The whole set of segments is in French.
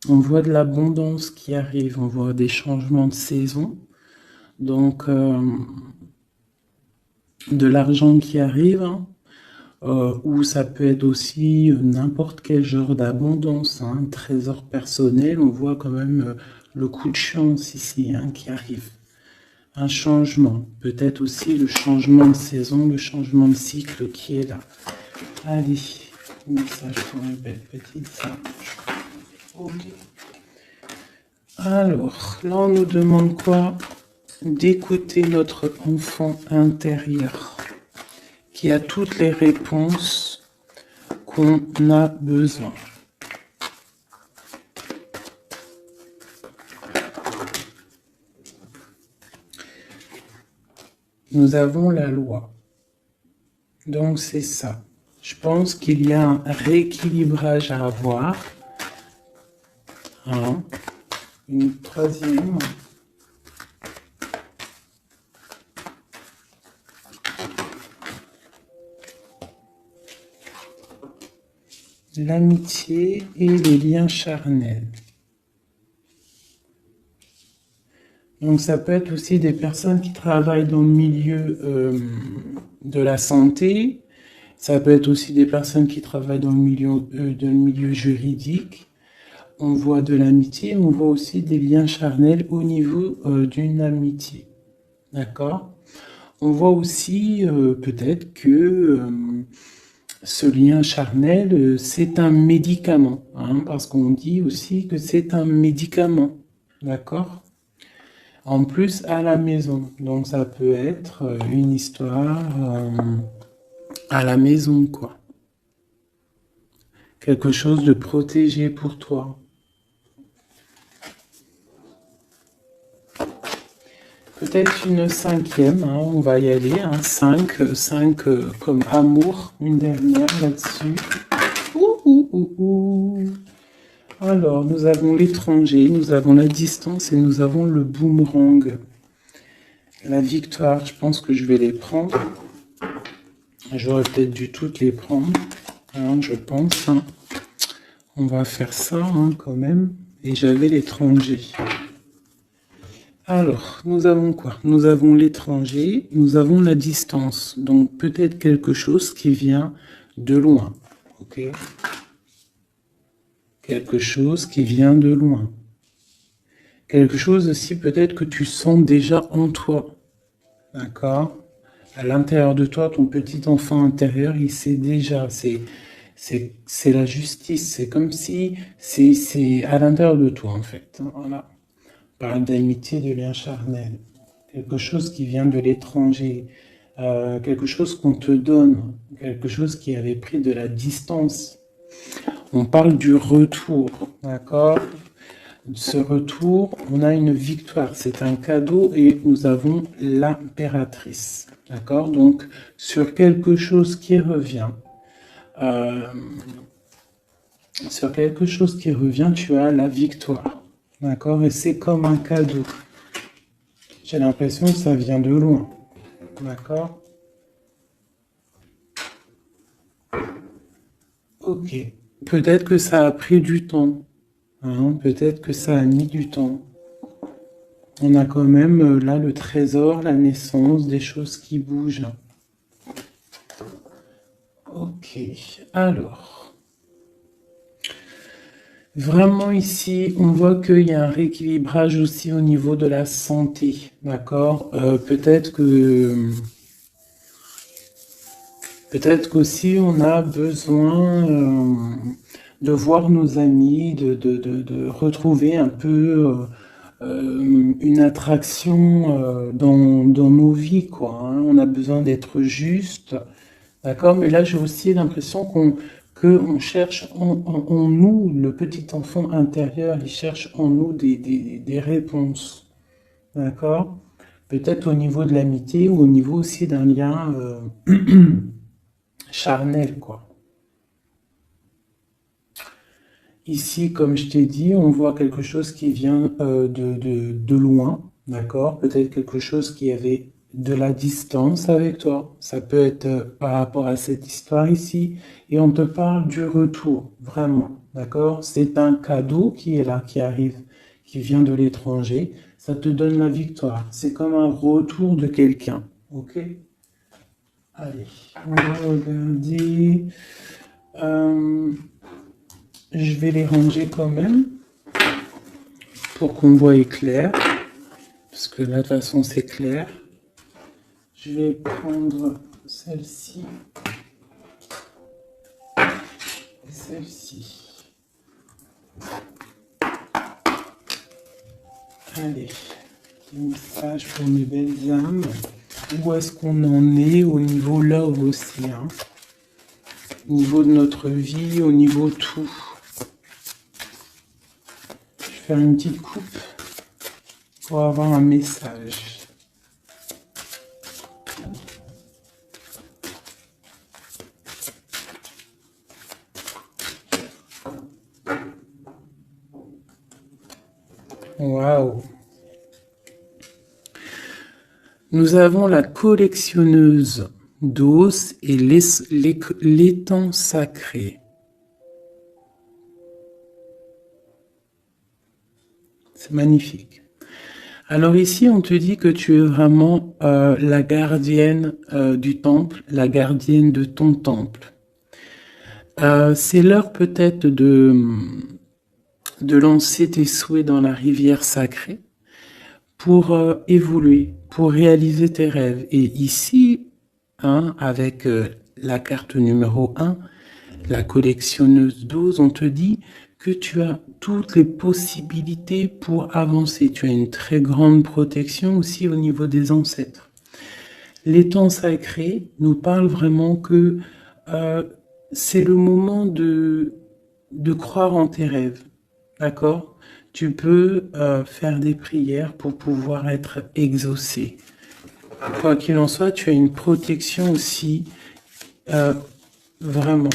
On voit de l'abondance qui arrive, on voit des changements de saison, donc de l'argent qui arrive, hein, ou ça peut être aussi n'importe quel genre d'abondance, hein, un trésor personnel, on voit quand même le coup de chance ici, hein, qui arrive. Un changement, peut-être aussi le changement de saison, le changement de cycle qui est là. Allez, message pour une belle petite sage. Ok. Alors, là on nous demande quoi? D'écouter notre enfant intérieur qui a toutes les réponses qu'on a besoin. Nous avons la loi. Donc c'est ça. Je pense qu'il y a un rééquilibrage à avoir. Hein. Une troisième. L'amitié et les liens charnels. Donc ça peut être aussi des personnes qui travaillent dans le milieu de la santé. Ça peut être aussi des personnes qui travaillent dans le milieu juridique. On voit de l'amitié, on voit aussi des liens charnels au niveau d'une amitié. D'accord? On voit aussi peut-être que ce lien charnel, c'est un médicament, hein, parce qu'on dit aussi que c'est un médicament. D'accord? En plus, à la maison. Donc ça peut être une histoire à la maison, quoi. Quelque chose de protégé pour toi. Peut-être une cinquième, hein, on va y aller, hein, 5 comme amour, une dernière là-dessus. Alors, nous avons l'étranger, nous avons la distance et nous avons le boomerang. La victoire, je pense que je vais les prendre. J'aurais peut-être dû toutes les prendre, hein, je pense. Hein. On va faire ça hein, quand même. Et j'avais l'étranger. Alors, nous avons quoi? Nous avons l'étranger, nous avons la distance. Donc, peut-être quelque chose qui vient de loin. Ok? Quelque chose qui vient de loin. Quelque chose aussi peut-être que tu sens déjà en toi. D'accord? À l'intérieur de toi, ton petit enfant intérieur, il sait déjà. C'est la justice. C'est comme si c'est à l'intérieur de toi, en fait. Voilà. On parle d'amitié, de lien charnel. Quelque chose qui vient de l'étranger. Quelque chose qu'on te donne. Quelque chose qui avait pris de la distance. On parle du retour. D'accord? Ce retour, on a une victoire, c'est un cadeau et nous avons l'impératrice. D'accord? Donc, sur quelque chose qui revient, tu as la victoire. D'accord? Et c'est comme un cadeau. J'ai l'impression que ça vient de loin. D'accord? Ok. Peut-être que ça a pris du temps. Hein, peut-être que ça a mis du temps. On a quand même là le trésor, la naissance, des choses qui bougent. Ok, alors. Vraiment ici, on voit qu'il y a un rééquilibrage aussi au niveau de la santé. D'accord? Peut-être qu'aussi on a besoin de voir nos amis, de retrouver un peu une attraction dans nos vies, quoi. Hein. On a besoin d'être juste, d'accord? Mais là, j'ai aussi l'impression qu'on cherche en nous, le petit enfant intérieur, il cherche en nous des réponses, d'accord? Peut-être au niveau de l'amitié ou au niveau aussi d'un lien charnel, quoi. Ici, comme je t'ai dit, on voit quelque chose qui vient de loin, d'accord? Peut-être quelque chose qui avait de la distance avec toi. Ça peut être par rapport à cette histoire ici. Et on te parle du retour, vraiment. D'accord? C'est un cadeau qui est là, qui arrive, qui vient de l'étranger. Ça te donne la victoire. C'est comme un retour de quelqu'un. Ok? Allez, on va regarder. Je vais les ranger quand même pour qu'on voie clair. Parce que là, de toute façon, c'est clair. Je vais prendre celle-ci et celle-ci. Allez, petit message pour mes belles âmes. Où est-ce qu'on en est au niveau love aussi, hein? Au niveau de notre vie, au niveau tout. Je vais faire une petite coupe pour avoir un message. Waouh! Nous avons la collectionneuse d'os et l'étang sacré. C'est magnifique. Alors ici, on te dit que tu es vraiment la gardienne du temple, la gardienne de ton temple. C'est l'heure peut-être de lancer tes souhaits dans la rivière sacrée pour évoluer, pour réaliser tes rêves. Et ici, hein, avec la carte numéro 1, la collectionneuse d'os, on te dit que tu as toutes les possibilités pour avancer. Tu as une très grande protection aussi au niveau des ancêtres. L'étang sacré nous parle vraiment que c'est le moment de croire en tes rêves. D'accord? Tu peux faire des prières pour pouvoir être exaucé. Quoi qu'il en soit, tu as une protection aussi, vraiment.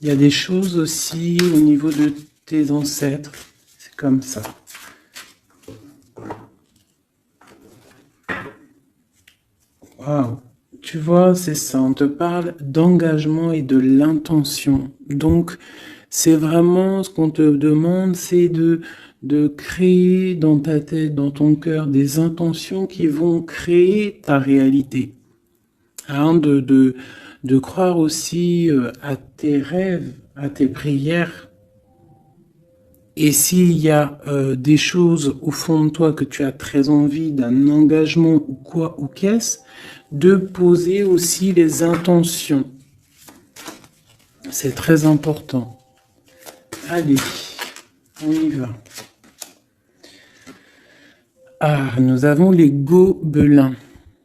Il y a des choses aussi au niveau de tes ancêtres. C'est comme ça. Waouh! Tu vois, c'est ça. On te parle d'engagement et de l'intention. Donc, c'est vraiment ce qu'on te demande, c'est de créer dans ta tête, dans ton cœur, des intentions qui vont créer ta réalité. Hein, de croire aussi à tes rêves, à tes prières. Et s'il y a des choses au fond de toi que tu as très envie, d'un engagement ou quoi ou qu'est-ce, de poser aussi les intentions. C'est très important. Allez, on y va. Ah, nous avons les gobelins.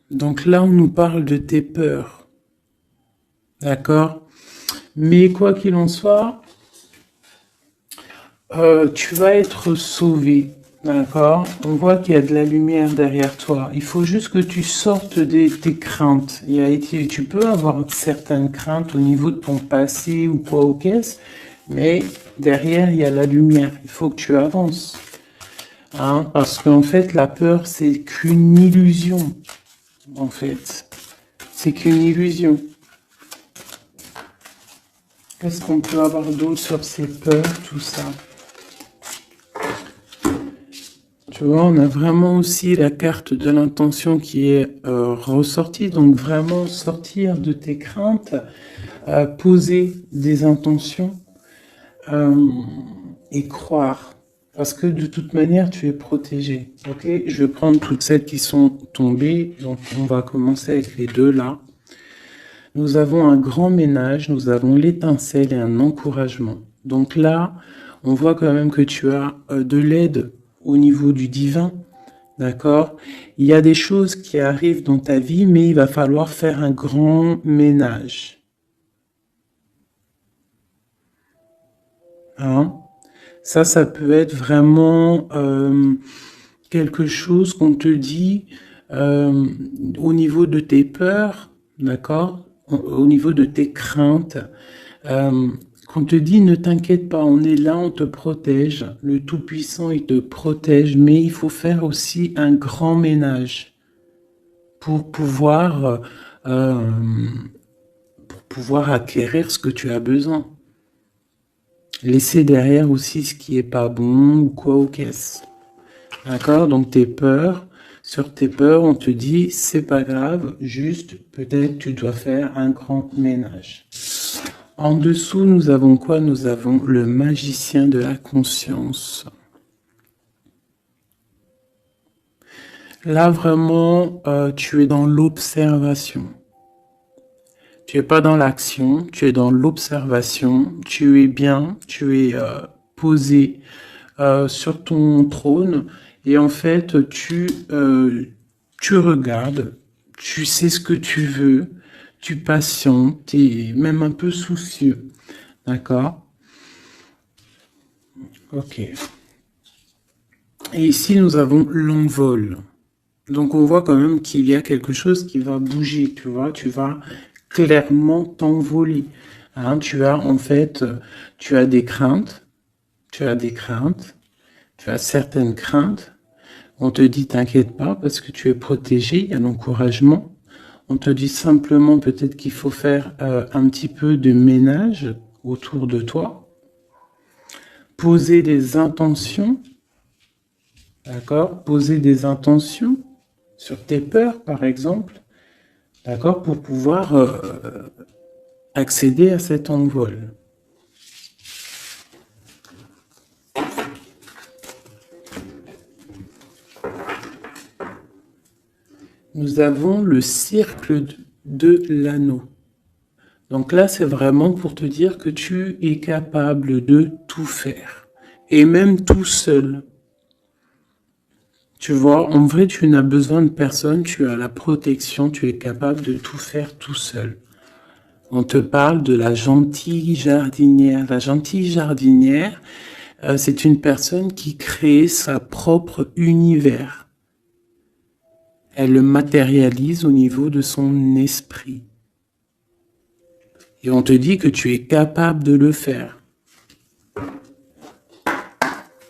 Donc là, on nous parle de tes peurs. D'accord? Mais quoi qu'il en soit, tu vas être sauvé. D'accord? On voit qu'il y a de la lumière derrière toi. Il faut juste que tu sortes de tes craintes. Tu peux avoir certaines craintes au niveau de ton passé ou quoi ou qu'est-ce, mais derrière, il y a la lumière. Il faut que tu avances. Hein? Parce qu'en fait, la peur, c'est qu'une illusion. En fait, c'est qu'une illusion. Qu'est-ce qu'on peut avoir d'autre sur ces peurs, tout ça? Tu vois, on a vraiment aussi la carte de l'intention qui est ressortie. Donc vraiment sortir de tes craintes, poser des intentions et croire. Parce que de toute manière, tu es protégé. Ok? Je vais prendre toutes celles qui sont tombées. Donc on va commencer avec les deux là. Nous avons un grand ménage, nous avons l'étincelle et un encouragement. Donc là, on voit quand même que tu as de l'aide au niveau du divin, d'accord? Il y a des choses qui arrivent dans ta vie, mais il va falloir faire un grand ménage. Hein? Ça peut être vraiment quelque chose qu'on te dit au niveau de tes peurs, d'accord? Au niveau de tes craintes. Qu'on te dit, ne t'inquiète pas, on est là, on te protège. Le Tout-Puissant, il te protège, mais il faut faire aussi un grand ménage. pour pouvoir, euh, pour pouvoir acquérir ce que tu as besoin. Laisser derrière aussi ce qui est pas bon ou quoi aux caisses. D'accord? Donc tes peurs, sur tes peurs, on te dit c'est pas grave, juste peut-être tu dois faire un grand ménage. En dessous, nous avons quoi? Nous avons le magicien de la conscience. Là, vraiment, tu es dans l'observation. Tu es pas dans l'action, tu es dans l'observation. Tu es bien, tu es posé sur ton trône et en fait, tu regardes, tu sais ce que tu veux, tu patientes, tu es même un peu soucieux. D'accord? Ok. Et ici, nous avons l'envol. Donc, on voit quand même qu'il y a quelque chose qui va bouger, tu vois. Tu vas clairement t'envoler. Hein, tu as, en fait, tu as des craintes. Tu as des craintes. Tu as certaines craintes. On te dit, t'inquiète pas, parce que tu es protégé, il y a l'encouragement. On te dit simplement peut-être qu'il faut faire un petit peu de ménage autour de toi. Poser des intentions. D'accord? Poser des intentions sur tes peurs, par exemple. D'accord? Pour pouvoir accéder à cet envol. Nous avons le cercle de l'anneau. Donc là, c'est vraiment pour te dire que tu es capable de tout faire. Et même tout seul. Tu vois, en vrai, tu n'as besoin de personne, tu as la protection, tu es capable de tout faire tout seul. On te parle de la gentille jardinière. La gentille jardinière, c'est une personne qui crée sa propre univers. Elle le matérialise au niveau de son esprit. Et on te dit que tu es capable de le faire.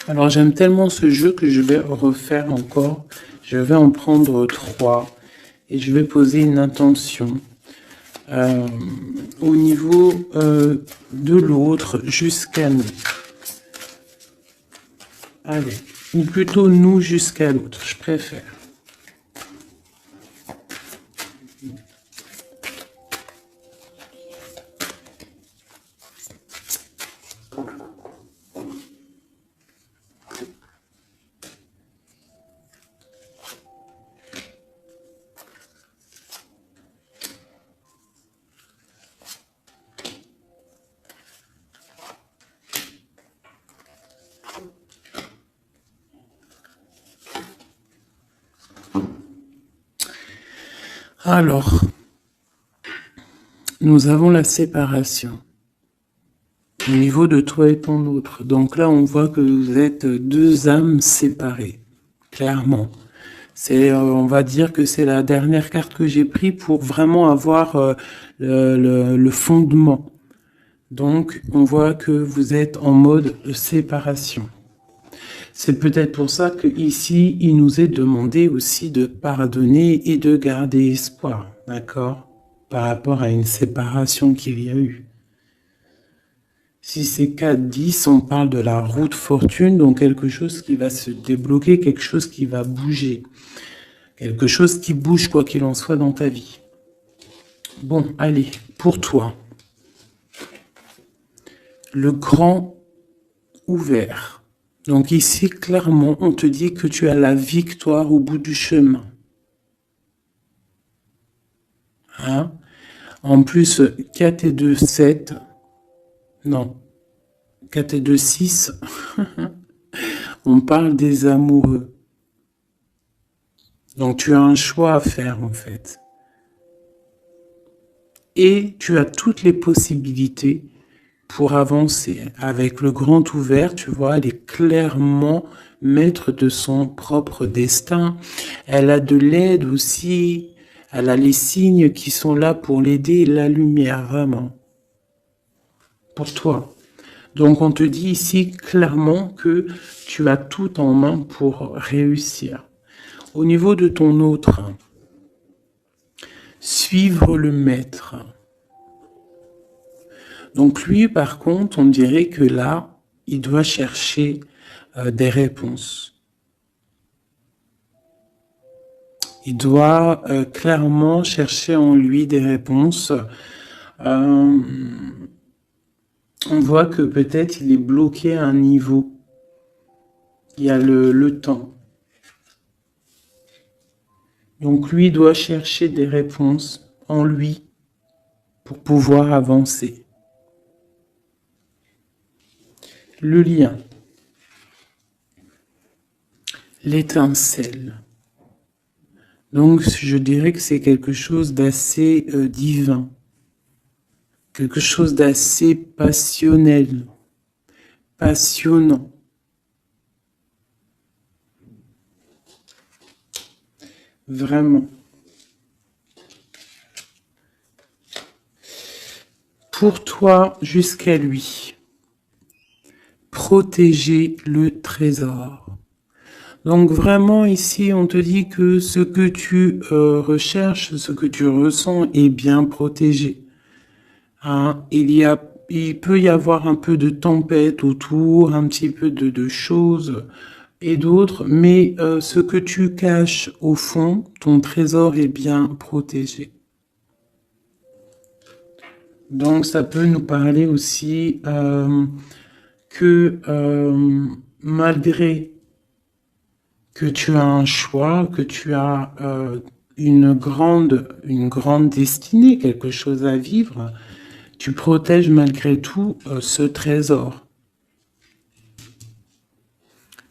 Alors j'aime tellement ce jeu que je vais refaire encore. Je vais en prendre 3 et je vais poser une intention au niveau de l'autre jusqu'à nous. Allez, ou plutôt nous jusqu'à l'autre, je préfère. Alors, nous avons la séparation au niveau de toi et ton autre. Donc là, on voit que vous êtes deux âmes séparées, clairement. C'est, on va dire que c'est la dernière carte que j'ai prise pour vraiment avoir le fondement. Donc, on voit que vous êtes en mode séparation. C'est peut-être pour ça que ici, il nous est demandé aussi de pardonner et de garder espoir, d'accord, par rapport à une séparation qu'il y a eu. Si c'est 4-10, on parle de la route fortune, donc quelque chose qui va se débloquer, quelque chose qui va bouger, quelque chose qui bouge quoi qu'il en soit dans ta vie. Bon, allez, pour toi, le grand ouvert. Donc ici, clairement, on te dit que tu as la victoire au bout du chemin. Hein? En plus, 4 et 2, 7. Non. 4 et 2, 6. On parle des amoureux. Donc tu as un choix à faire, en fait. Et tu as toutes les possibilités pour avancer. Avec le grand ouvert, tu vois, elle est clairement maître de son propre destin. Elle a de l'aide aussi. Elle a les signes qui sont là pour l'aider, la lumière, vraiment. Pour toi. Donc on te dit ici clairement que tu as tout en main pour réussir. Au niveau de ton autre, suivre le maître. Donc lui, par contre, on dirait que là, il doit chercher des réponses. Il doit clairement chercher en lui des réponses. On voit que peut-être il est bloqué à un niveau. Il y a le temps. Donc lui doit chercher des réponses en lui pour pouvoir avancer. Le lien. L'étincelle. Donc je dirais que c'est quelque chose d'assez divin. Quelque chose d'assez passionnel. Passionnant. Vraiment. Pour toi jusqu'à lui. Protéger le trésor. Donc vraiment ici on te dit que ce que tu recherches, ce que tu ressens est bien protégé. Hein, il peut y avoir un peu de tempête autour, un petit peu de choses et d'autres, mais ce que tu caches au fond, ton trésor est bien protégé. Donc ça peut nous parler aussi que malgré que tu as un choix, que tu as une grande destinée, quelque chose à vivre, tu protèges malgré tout ce trésor.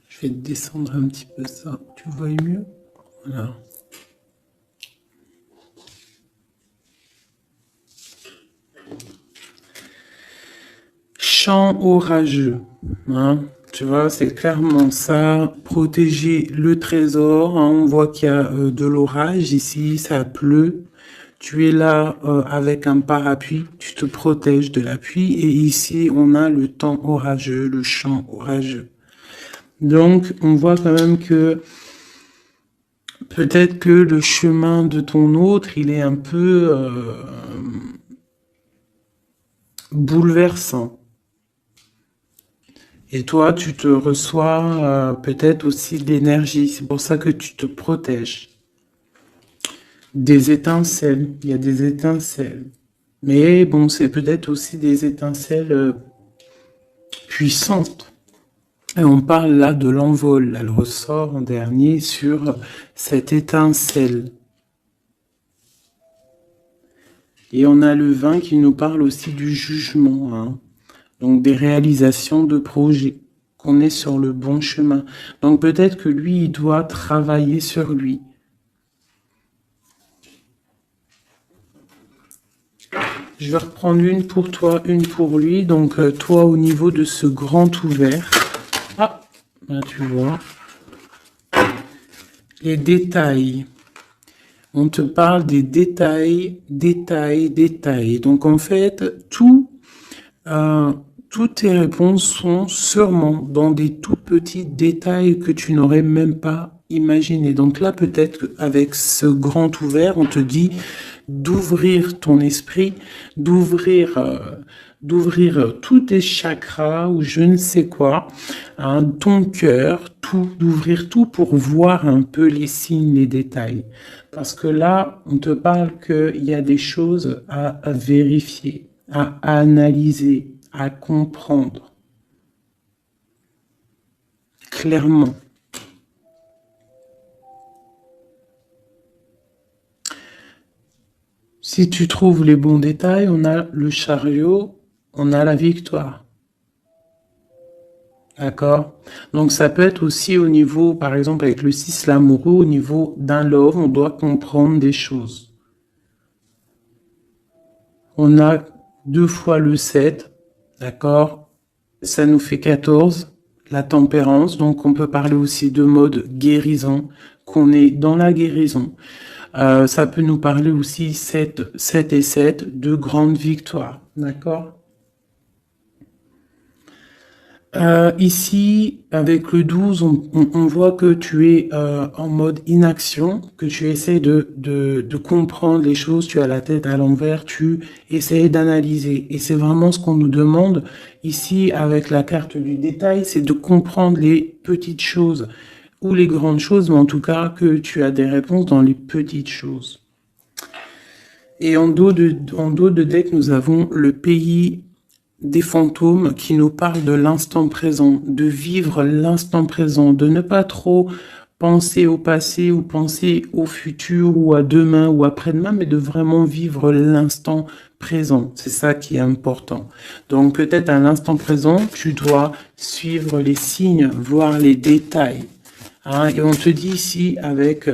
Je vais descendre un petit peu ça, tu vois mieux? Voilà. Chant orageux, hein? Tu vois, c'est clairement ça, protéger le trésor. Hein, on voit qu'il y a de l'orage ici, ça pleut. Tu es là avec un parapluie, tu te protèges de la pluie. Et ici, on a le temps orageux, le chant orageux. Donc, on voit quand même que peut-être que le chemin de ton autre, il est un peu bouleversant. Et toi, tu te reçois peut-être aussi de l'énergie. C'est pour ça que tu te protèges. Des étincelles. Il y a des étincelles. Mais bon, c'est peut-être aussi des étincelles puissantes. Et on parle là de l'envol. Elle ressort en dernier sur cette étincelle. Et on a le 20 qui nous parle aussi du jugement. Hein. Donc des réalisations de projets, qu'on est sur le bon chemin. Donc peut-être que lui, il doit travailler sur lui. Je vais reprendre une pour toi, une pour lui. Donc toi, au niveau de ce grand ouvert. Ah, là tu vois. Les détails. On te parle des détails, détails. Donc en fait, toutes tes réponses sont sûrement dans des tout petits détails que tu n'aurais même pas imaginé. Donc là, peut-être avec ce grand ouvert, on te dit d'ouvrir ton esprit, d'ouvrir tous tes chakras ou je ne sais quoi, hein, ton cœur, tout, d'ouvrir tout pour voir un peu les signes, les détails. Parce que là, on te parle qu'il y a des choses à vérifier, à analyser, à comprendre. Clairement. Si tu trouves les bons détails, on a le chariot, on a la victoire. D'accord? Donc ça peut être aussi au niveau, par exemple avec le 6, l'amoureux, au niveau d'un love, on doit comprendre des choses. On a 2 fois le 7, d'accord? Ça nous fait 14, la tempérance, donc on peut parler aussi de mode guérison, qu'on est dans la guérison. Ça peut nous parler aussi 7 et 7, de grandes victoires, d'accord? Ici, avec le 12, on voit que tu es en mode inaction, que tu essaies de comprendre les choses, tu as la tête à l'envers, tu essaies d'analyser. Et c'est vraiment ce qu'on nous demande ici avec la carte du détail, c'est de comprendre les petites choses ou les grandes choses, mais en tout cas que tu as des réponses dans les petites choses. Et en dos de deck, nous avons le pays des fantômes qui nous parlent de l'instant présent, de vivre l'instant présent, de ne pas trop penser au passé ou penser au futur ou à demain ou après-demain, mais de vraiment vivre l'instant présent. C'est ça qui est important. Donc peut-être à l'instant présent, tu dois suivre les signes, voir les détails. Hein, et on te dit ici avec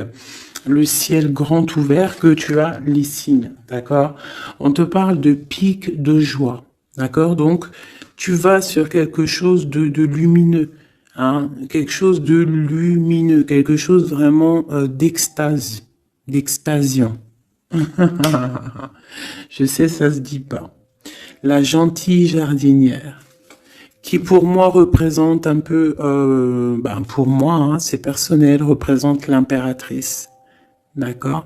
le ciel grand ouvert que tu as les signes, d'accord? On te parle de pic de joie. D'accord? Donc, tu vas sur quelque chose de lumineux, hein? Quelque chose de lumineux, quelque chose vraiment d'extase, d'extasiant. Je sais, ça se dit pas. La gentille jardinière, qui pour moi représente un peu, pour moi, hein, c'est personnel, représente l'impératrice. D'accord?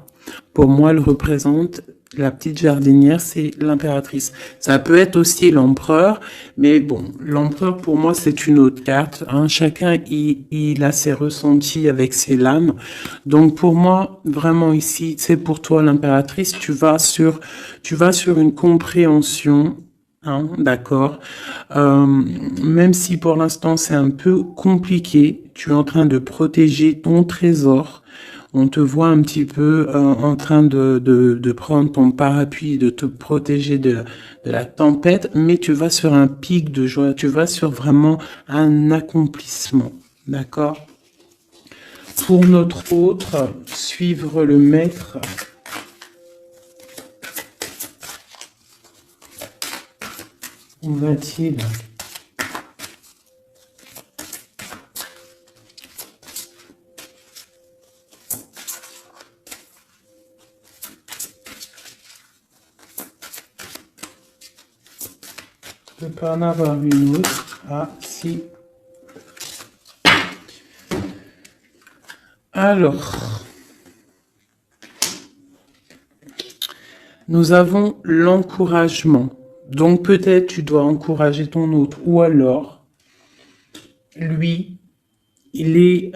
Pour moi, elle représente la petite jardinière, c'est l'impératrice. Ça peut être aussi l'empereur, mais bon, l'empereur pour moi c'est une autre carte. Hein. Chacun il a ses ressentis avec ses lames. Donc pour moi, vraiment ici, c'est pour toi l'impératrice. Tu vas sur une compréhension. Hein, d'accord. Même si pour l'instant c'est un peu compliqué, tu es en train de protéger ton trésor. On te voit un petit peu en train de prendre ton parapluie, de te protéger de la tempête, mais tu vas sur un pic de joie, tu vas sur vraiment un accomplissement, d'accord? Pour notre autre, suivre le maître. Où va-t-il? Je peux pas en avoir une autre. Ah, si. Alors, nous avons l'encouragement. Donc peut-être tu dois encourager ton autre. Ou alors, lui, il est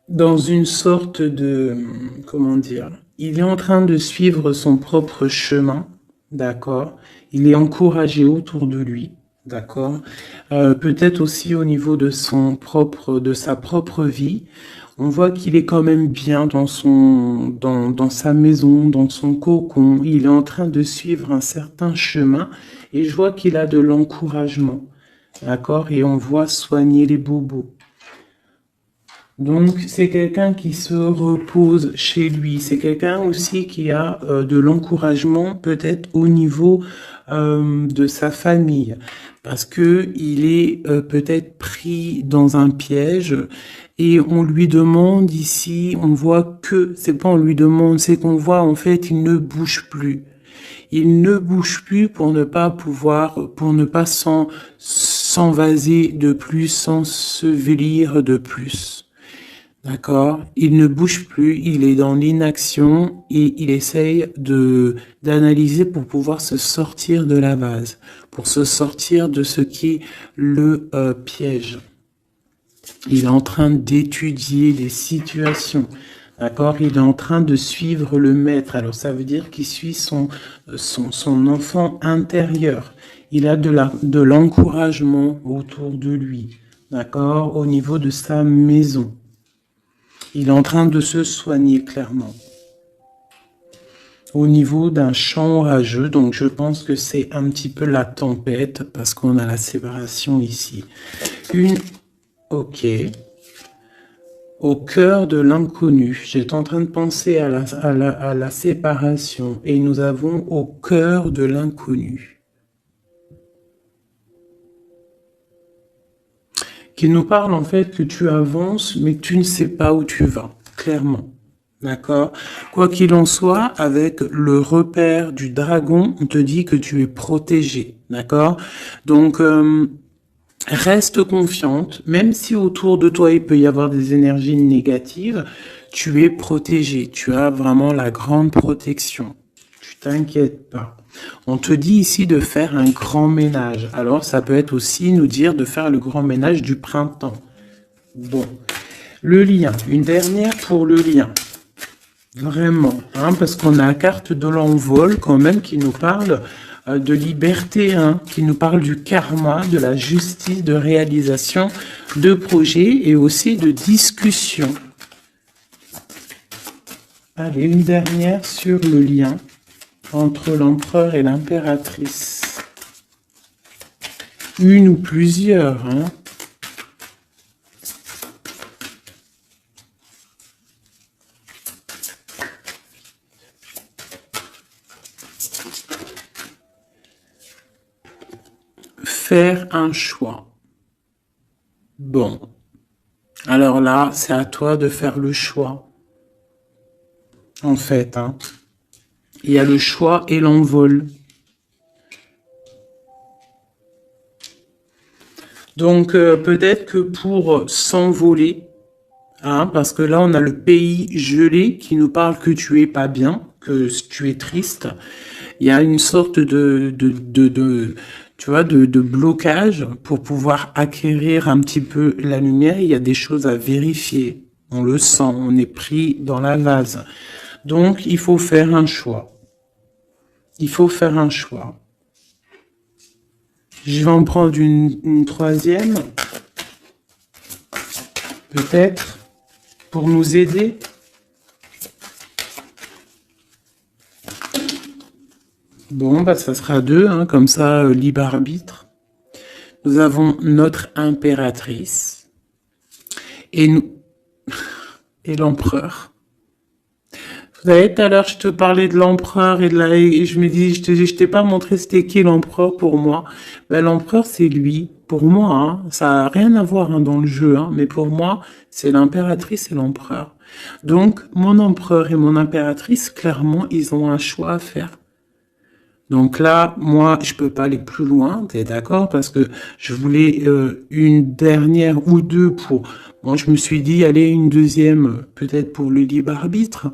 dans une sorte de... Comment dire? Il est en train de suivre son propre chemin. D'accord? Il est encouragé autour de lui. D'accord? Peut-être aussi au niveau de de sa propre vie. On voit qu'il est quand même bien dans sa maison, dans son cocon. Il est en train de suivre un certain chemin et je vois qu'il a de l'encouragement. D'accord? Et on voit soigner les bobos. Donc, c'est quelqu'un qui se repose chez lui. C'est quelqu'un aussi qui a de l'encouragement peut-être au niveau de sa famille. Parce que il est peut-être pris dans un piège et on lui demande ici, on voit que, c'est pas on lui demande, c'est qu'on voit en fait, il ne bouge plus. Il ne bouge plus pour ne pas s'envaser de plus, s'ensevelir de plus. D'accord? Il ne bouge plus, il est dans l'inaction et il essaye d'analyser pour pouvoir se sortir de la vase, pour se sortir de ce qui le piège. Il est en train d'étudier les situations. D'accord? Il est en train de suivre le maître. Alors ça veut dire qu'il suit son enfant intérieur. Il a de l'encouragement autour de lui. D'accord? Au niveau de sa maison. Il est en train de se soigner clairement. Au niveau d'un champ orageux, donc je pense que c'est un petit peu la tempête parce qu'on a la séparation ici. Ok. Au cœur de l'inconnu. J'étais en train de penser à la séparation et nous avons au cœur de l'inconnu. Qui nous parle en fait que tu avances, mais que tu ne sais pas où tu vas, clairement. D'accord? Quoi qu'il en soit, avec le repère du dragon, on te dit que tu es protégé. D'accord? Donc, Reste confiante, même si autour de toi il peut y avoir des énergies négatives, tu es protégée, tu as vraiment la grande protection. Tu t'inquiètes pas. On te dit ici de faire un grand ménage. Alors ça peut être aussi nous dire de faire le grand ménage du printemps. Bon, le lien, une dernière pour le lien. Vraiment, hein, parce qu'on a la carte de l'envol quand même qui nous parle de liberté, hein, qui nous parle du karma, de la justice, de réalisation de projets et aussi de discussion. Allez, une dernière sur le lien entre l'empereur et l'impératrice. Une ou plusieurs, hein. Faire un choix. Bon. Alors là, c'est à toi de faire le choix. En fait, hein. Il y a le choix et l'envol. Donc, peut-être que pour s'envoler, hein, parce que là, on a le pays gelé qui nous parle que tu es pas bien, que tu es triste. Il y a une sorte tu vois, de blocage pour pouvoir acquérir un petit peu la lumière. Il y a des choses à vérifier. On le sent, on est pris dans la vase. Donc, il faut faire un choix. Il faut faire un choix. Je vais en prendre une troisième. Peut-être, pour nous aider. Bon, bah ça sera deux, hein, comme ça, libre arbitre. Nous avons notre impératrice et nous et l'empereur. Vous savez, tout à l'heure, je te parlais de l'empereur et je me dis, je t'ai pas montré c'était qui l'empereur pour moi. Ben, l'empereur, c'est lui. Pour moi, hein, ça a rien à voir hein, dans le jeu, hein, mais pour moi, c'est l'impératrice et l'empereur. Donc, mon empereur et mon impératrice, clairement, ils ont un choix à faire. Donc là, moi, je peux pas aller plus loin, t'es d'accord? Parce que je voulais une dernière ou deux pour... Bon, je me suis dit, allez, une deuxième, peut-être pour le libre arbitre.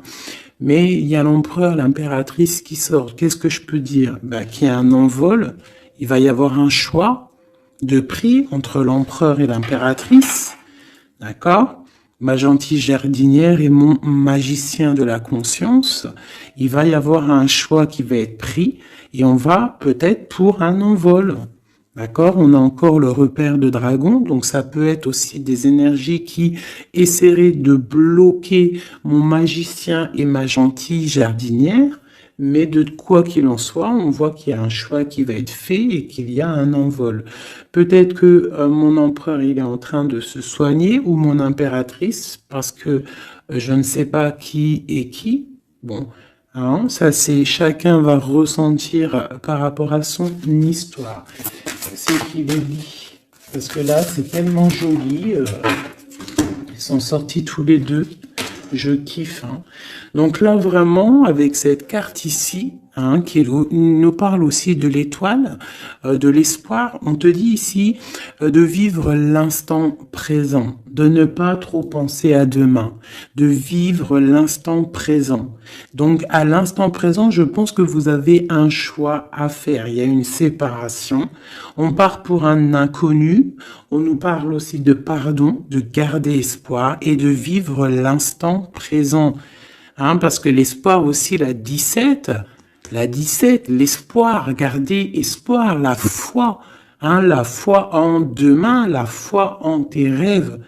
Mais il y a l'empereur, l'impératrice qui sort. Qu'est-ce que je peux dire? Bah, qu'il y a un envol. Il va y avoir un choix de prix entre l'empereur et l'impératrice. D'accord? Ma gentille jardinière et mon magicien de la conscience. Il va y avoir un choix qui va être pris et on va peut-être pour un envol. D'accord? On a encore le repère de dragon, donc ça peut être aussi des énergies qui essaieraient de bloquer mon magicien et ma gentille jardinière. Mais de quoi qu'il en soit, on voit qu'il y a un choix qui va être fait et qu'il y a un envol. Peut-être que mon empereur il est en train de se soigner ou mon impératrice parce que je ne sais pas qui est qui. Bon, hein, ça c'est chacun va ressentir par rapport à son histoire. C'est qui le lit. Parce que là c'est tellement joli. Ils sont sortis tous les deux. Je kiffe. Hein. Donc là, vraiment, avec cette carte ici, hein, qui nous parle aussi de l'étoile, de l'espoir, on te dit ici de vivre l'instant présent, de ne pas trop penser à demain, de vivre l'instant présent. Donc à l'instant présent, je pense que vous avez un choix à faire. Il y a une séparation. On part pour un inconnu. On nous parle aussi de pardon, de garder espoir et de vivre l'instant présent. Hein, parce que l'espoir aussi, la 17, l'espoir, garder espoir, la foi, hein, la foi en demain, la foi en tes rêves.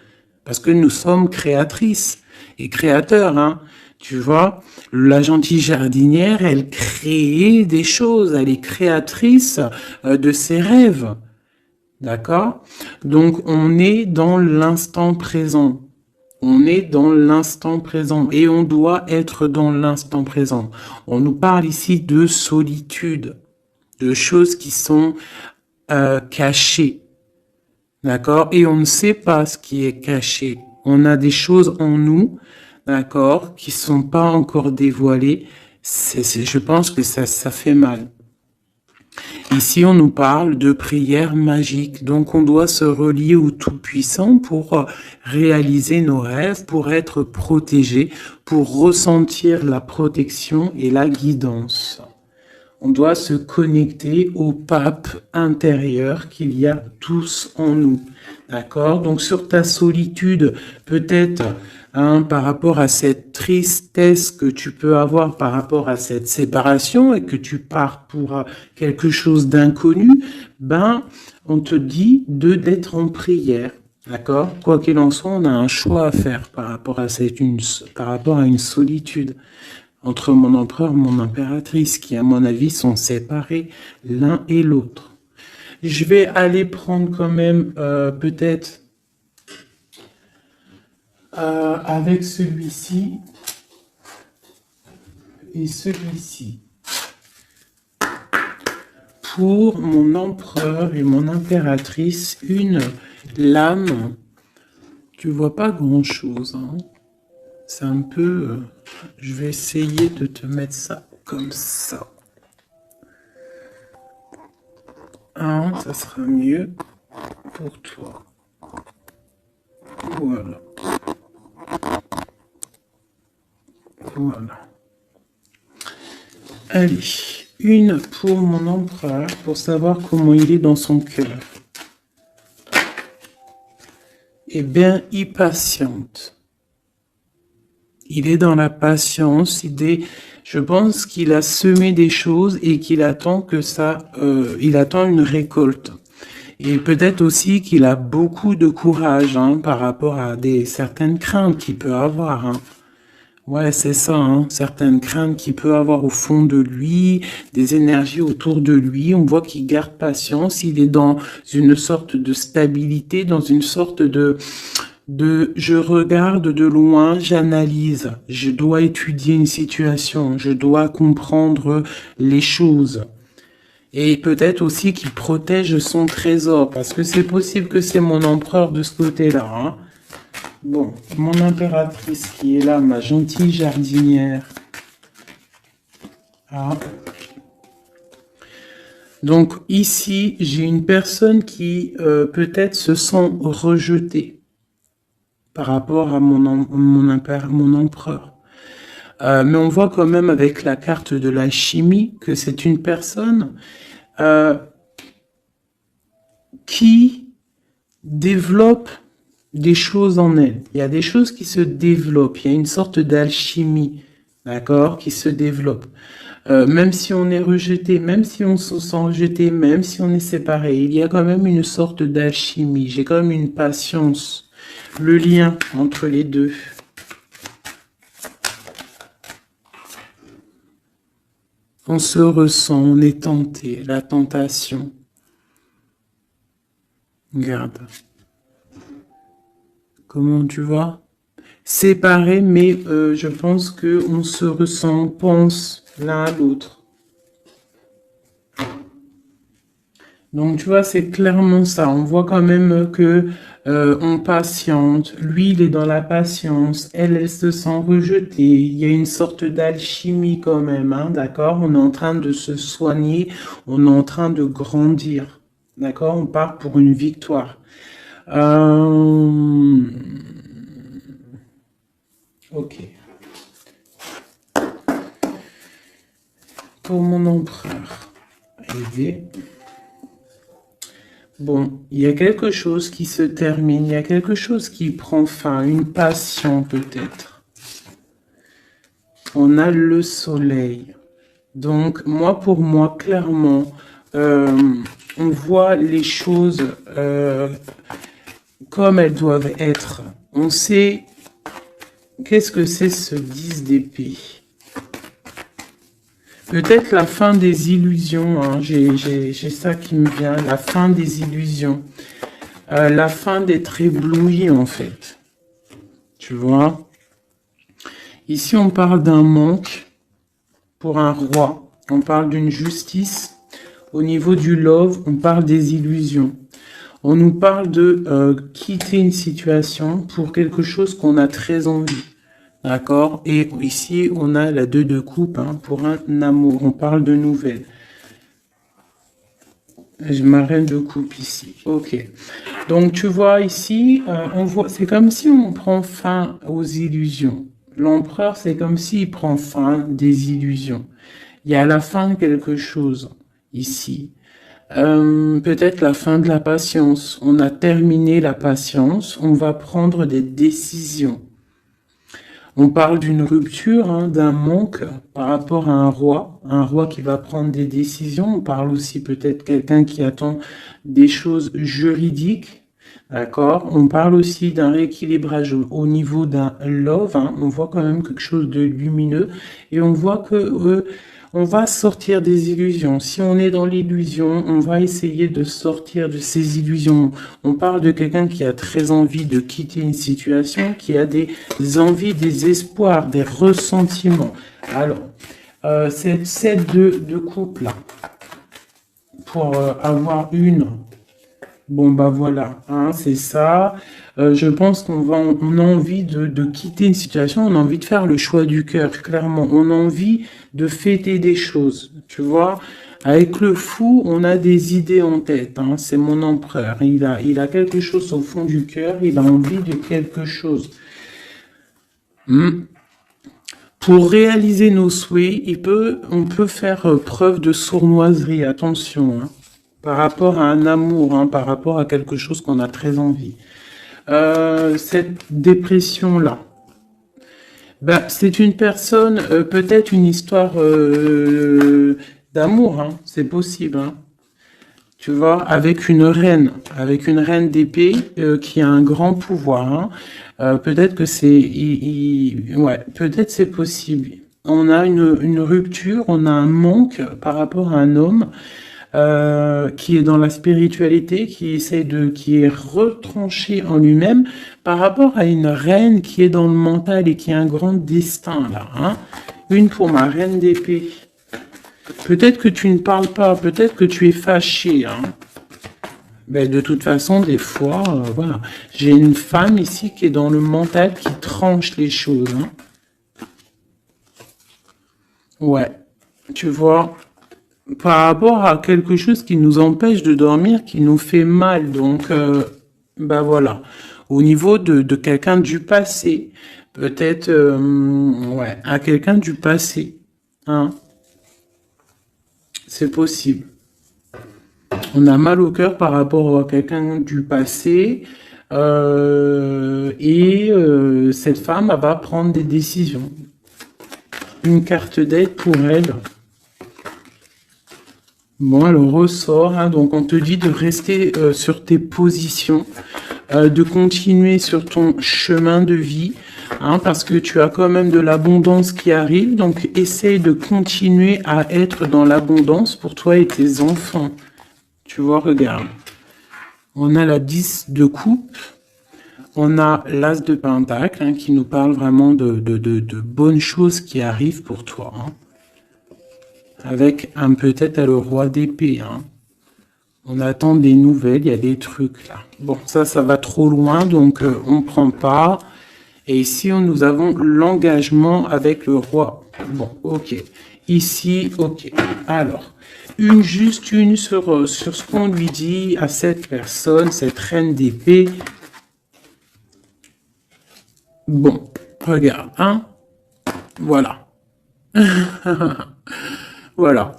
Parce que nous sommes créatrices et créateurs, hein. Tu vois, la gentille jardinière, elle crée des choses, elle est créatrice de ses rêves. D'accord? Donc, on est dans l'instant présent. On est dans l'instant présent et on doit être dans l'instant présent. On nous parle ici de solitude, de choses qui sont cachées. D'accord? Et on ne sait pas ce qui est caché. On a des choses en nous, d'accord, qui sont pas encore dévoilées. Je pense que ça fait mal. Ici, on nous parle de prière magique. Donc, on doit se relier au Tout-Puissant pour réaliser nos rêves, pour être protégé, pour ressentir la protection et la guidance. On doit se connecter au pape intérieur qu'il y a tous en nous. D'accord? Donc, sur ta solitude, peut-être, par rapport à cette tristesse que tu peux avoir par rapport à cette séparation et que tu pars pour quelque chose d'inconnu, on te dit d'être en prière. D'accord? Quoi qu'il en soit, on a un choix à faire par rapport à une solitude entre mon empereur et mon impératrice, qui, à mon avis, sont séparés l'un et l'autre. Je vais aller prendre quand même, peut-être, avec celui-ci et celui-ci. Pour mon empereur et mon impératrice, une lame. Tu vois pas grand-chose, hein. C'est un peu... je vais essayer de te mettre ça comme ça. Ça sera mieux pour toi. Voilà. Voilà. Allez, une pour mon empereur, pour savoir comment il est dans son cœur. Eh bien, il patiente. Il est dans la patience, je pense qu'il a semé des choses et qu'il attend il attend une récolte. Et peut-être aussi qu'il a beaucoup de courage, par rapport à certaines craintes qu'il peut avoir, Ouais, c'est ça, certaines craintes qu'il peut avoir au fond de lui, des énergies autour de lui. On voit qu'il garde patience, il est dans une sorte de stabilité, dans une sorte de je regarde de loin, j'analyse, je dois étudier une situation, je dois comprendre les choses. Et peut-être aussi qu'il protège son trésor, parce que c'est possible que c'est mon empereur de ce côté-là. Bon, mon impératrice qui est là, ma gentille jardinière. Donc ici, j'ai une personne qui peut-être se sent rejetée par rapport à mon empereur. Mais on voit quand même avec la carte de l'alchimie que c'est une personne qui développe des choses en elle. Il y a des choses qui se développent. Il y a une sorte d'alchimie, d'accord, qui se développe. Même si on est rejeté, même si on se sent rejeté, même si on est séparé, il y a quand même une sorte d'alchimie. J'ai quand même une patience. Le lien entre les deux. On se ressent, on est tenté, la tentation. Regarde. Comment tu vois? Séparés, mais je pense qu'on se ressent, on pense l'un à l'autre. Donc, tu vois, c'est clairement ça. On voit quand même que on patiente. Lui, il est dans la patience. Elle se sent rejetée. Il y a une sorte d'alchimie quand même, d'accord? On est en train de se soigner. On est en train de grandir, d'accord? On part pour une victoire. Ok. Pour mon empereur. Aider. Bon, il y a quelque chose qui se termine, il y a quelque chose qui prend fin, une passion peut-être. On a le soleil. Donc, pour moi, clairement, on voit les choses comme elles doivent être. On sait qu'est-ce que c'est ce 10 d'épée. Peut-être la fin des illusions, j'ai ça qui me vient, la fin des illusions. La fin d'être ébloui, en fait. Tu vois? Ici, on parle d'un manque pour un roi. On parle d'une justice. Au niveau du love, on parle des illusions. On nous parle de quitter une situation pour quelque chose qu'on a très envie. D'accord? Et ici, on a la 2 de coupe pour un amour. On parle de nouvelles. J'ai ma reine de coupe ici. Ok. Donc, tu vois ici, on voit, c'est comme si on prend fin aux illusions. L'empereur, c'est comme s'il prend fin des illusions. Il y a la fin de quelque chose ici. Peut-être la fin de la patience. On a terminé la patience. On va prendre des décisions. On parle d'une rupture, hein, d'un manque par rapport à un roi qui va prendre des décisions. On parle aussi peut-être quelqu'un qui attend des choses juridiques, d'accord. On parle aussi d'un rééquilibrage au niveau d'un love, hein. On voit quand même quelque chose de lumineux et on voit que on va sortir des illusions. Si on est dans l'illusion, on va essayer de sortir de ces illusions. On parle de quelqu'un qui a très envie de quitter une situation, qui a des envies, des espoirs, des ressentiments. Alors, cette set de couple là, pour avoir une. Bon, bah voilà, hein, c'est ça. Je pense on a envie de quitter une situation, on a envie de faire le choix du cœur, clairement. On a envie de fêter des choses, tu vois. Avec le fou, on a des idées en tête, hein, c'est mon empereur. Il a quelque chose au fond du cœur, il a envie de quelque chose. Pour réaliser nos souhaits, on peut faire preuve de sournoiserie, attention, hein, par rapport à un amour, hein, par rapport à quelque chose qu'on a très envie. Cette dépression-là, ben, c'est une personne, peut-être une histoire d'amour, hein, c'est possible, hein. Tu vois, avec une reine d'épée qui a un grand pouvoir, hein. Peut-être que ouais, peut-être c'est possible. On a une rupture, on a un manque par rapport à un homme qui est dans la spiritualité, qui est retranché en lui-même par rapport à une reine qui est dans le mental et qui a un grand destin là, hein. Une pour ma reine d'épée. Peut-être que tu ne parles pas, peut-être que tu es fâché, hein. Ben, de toute façon, des fois, voilà. J'ai une femme ici qui est dans le mental, qui tranche les choses, hein. Ouais, tu vois, par rapport à quelque chose qui nous empêche de dormir, qui nous fait mal. Donc, ben voilà. Au niveau de quelqu'un du passé, peut-être, ouais, à quelqu'un du passé, hein. C'est possible. On a mal au cœur par rapport à quelqu'un du passé. Cette femme, elle va prendre des décisions. Une carte d'aide pour elle. Bon, elle ressort, hein, donc on te dit de rester sur tes positions, de continuer sur ton chemin de vie, hein, parce que tu as quand même de l'abondance qui arrive, donc essaye de continuer à être dans l'abondance pour toi et tes enfants. Tu vois, regarde. On a la 10 de coupe, on a l'as de pentacle, hein, qui nous parle vraiment de bonnes choses qui arrivent pour toi, hein. Avec peut-être le roi d'épée, hein. On attend des nouvelles, il y a des trucs là. Bon, ça va trop loin, donc on prend pas. Et ici, nous avons l'engagement avec le roi. Bon, ok. Ici, ok. Alors, juste une sur ce qu'on lui dit à cette personne, cette reine d'épée. Bon, regarde, hein. Voilà. Voilà.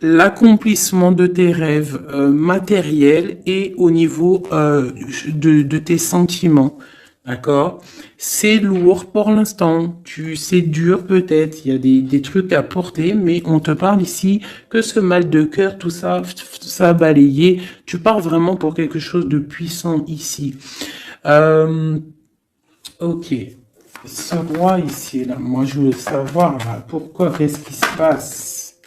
L'accomplissement de tes rêves matériels et au niveau de tes sentiments. D'accord? C'est lourd pour l'instant. C'est dur peut-être. Il y a des trucs à porter, mais on te parle ici que ce mal de cœur, tout ça a balayé. Tu pars vraiment pour quelque chose de puissant ici. Ok. Ce roi ici, là, moi je veux savoir là, pourquoi, qu'est-ce qui se passe?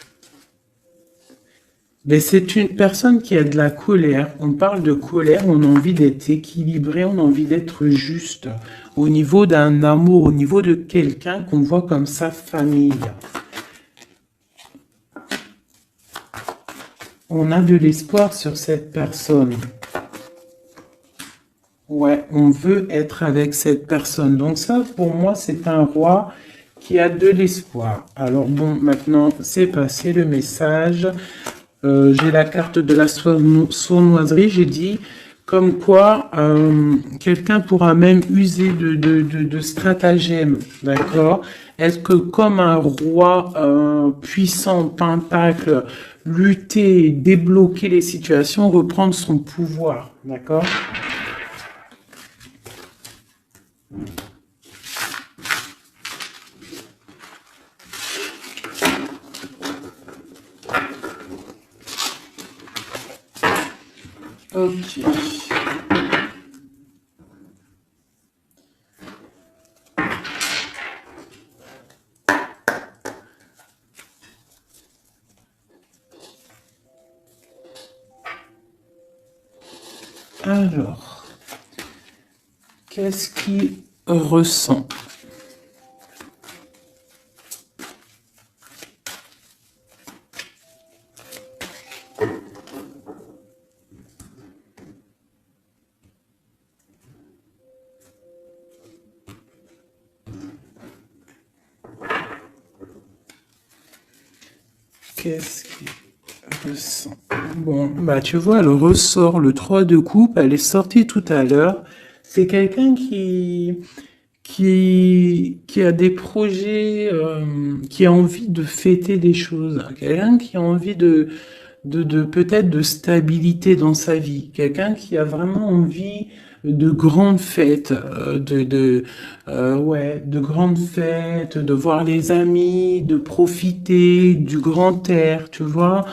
Mais c'est une personne qui a de la colère. On parle de colère, on a envie d'être équilibré, on a envie d'être juste. Au niveau d'un amour, au niveau de quelqu'un qu'on voit comme sa famille. On a de l'espoir sur cette personne. Ouais, on veut être avec cette personne. Donc ça, pour moi, c'est un roi qui a de l'espoir. Alors bon, maintenant, c'est passé le message. j'ai la carte de la sournoiserie, j'ai dit comme quoi quelqu'un pourra même user de stratagèmes, d'accord? Est-ce que comme un roi puissant, pentacle, lutter, débloquer les situations, reprendre son pouvoir, d'accord? Ok. Alors, qu'est-ce qu'il ressent? Qu'est-ce qu'il ressent? Bon, bah tu vois, elle ressort le 3 de coupe, elle est sortie tout à l'heure. C'est quelqu'un qui a des projets, qui a envie de fêter des choses. Quelqu'un qui a envie de peut-être de stabilité dans sa vie. Quelqu'un qui a vraiment envie de grandes fêtes, ouais, de grandes fêtes, de voir les amis, de profiter du grand air, tu vois.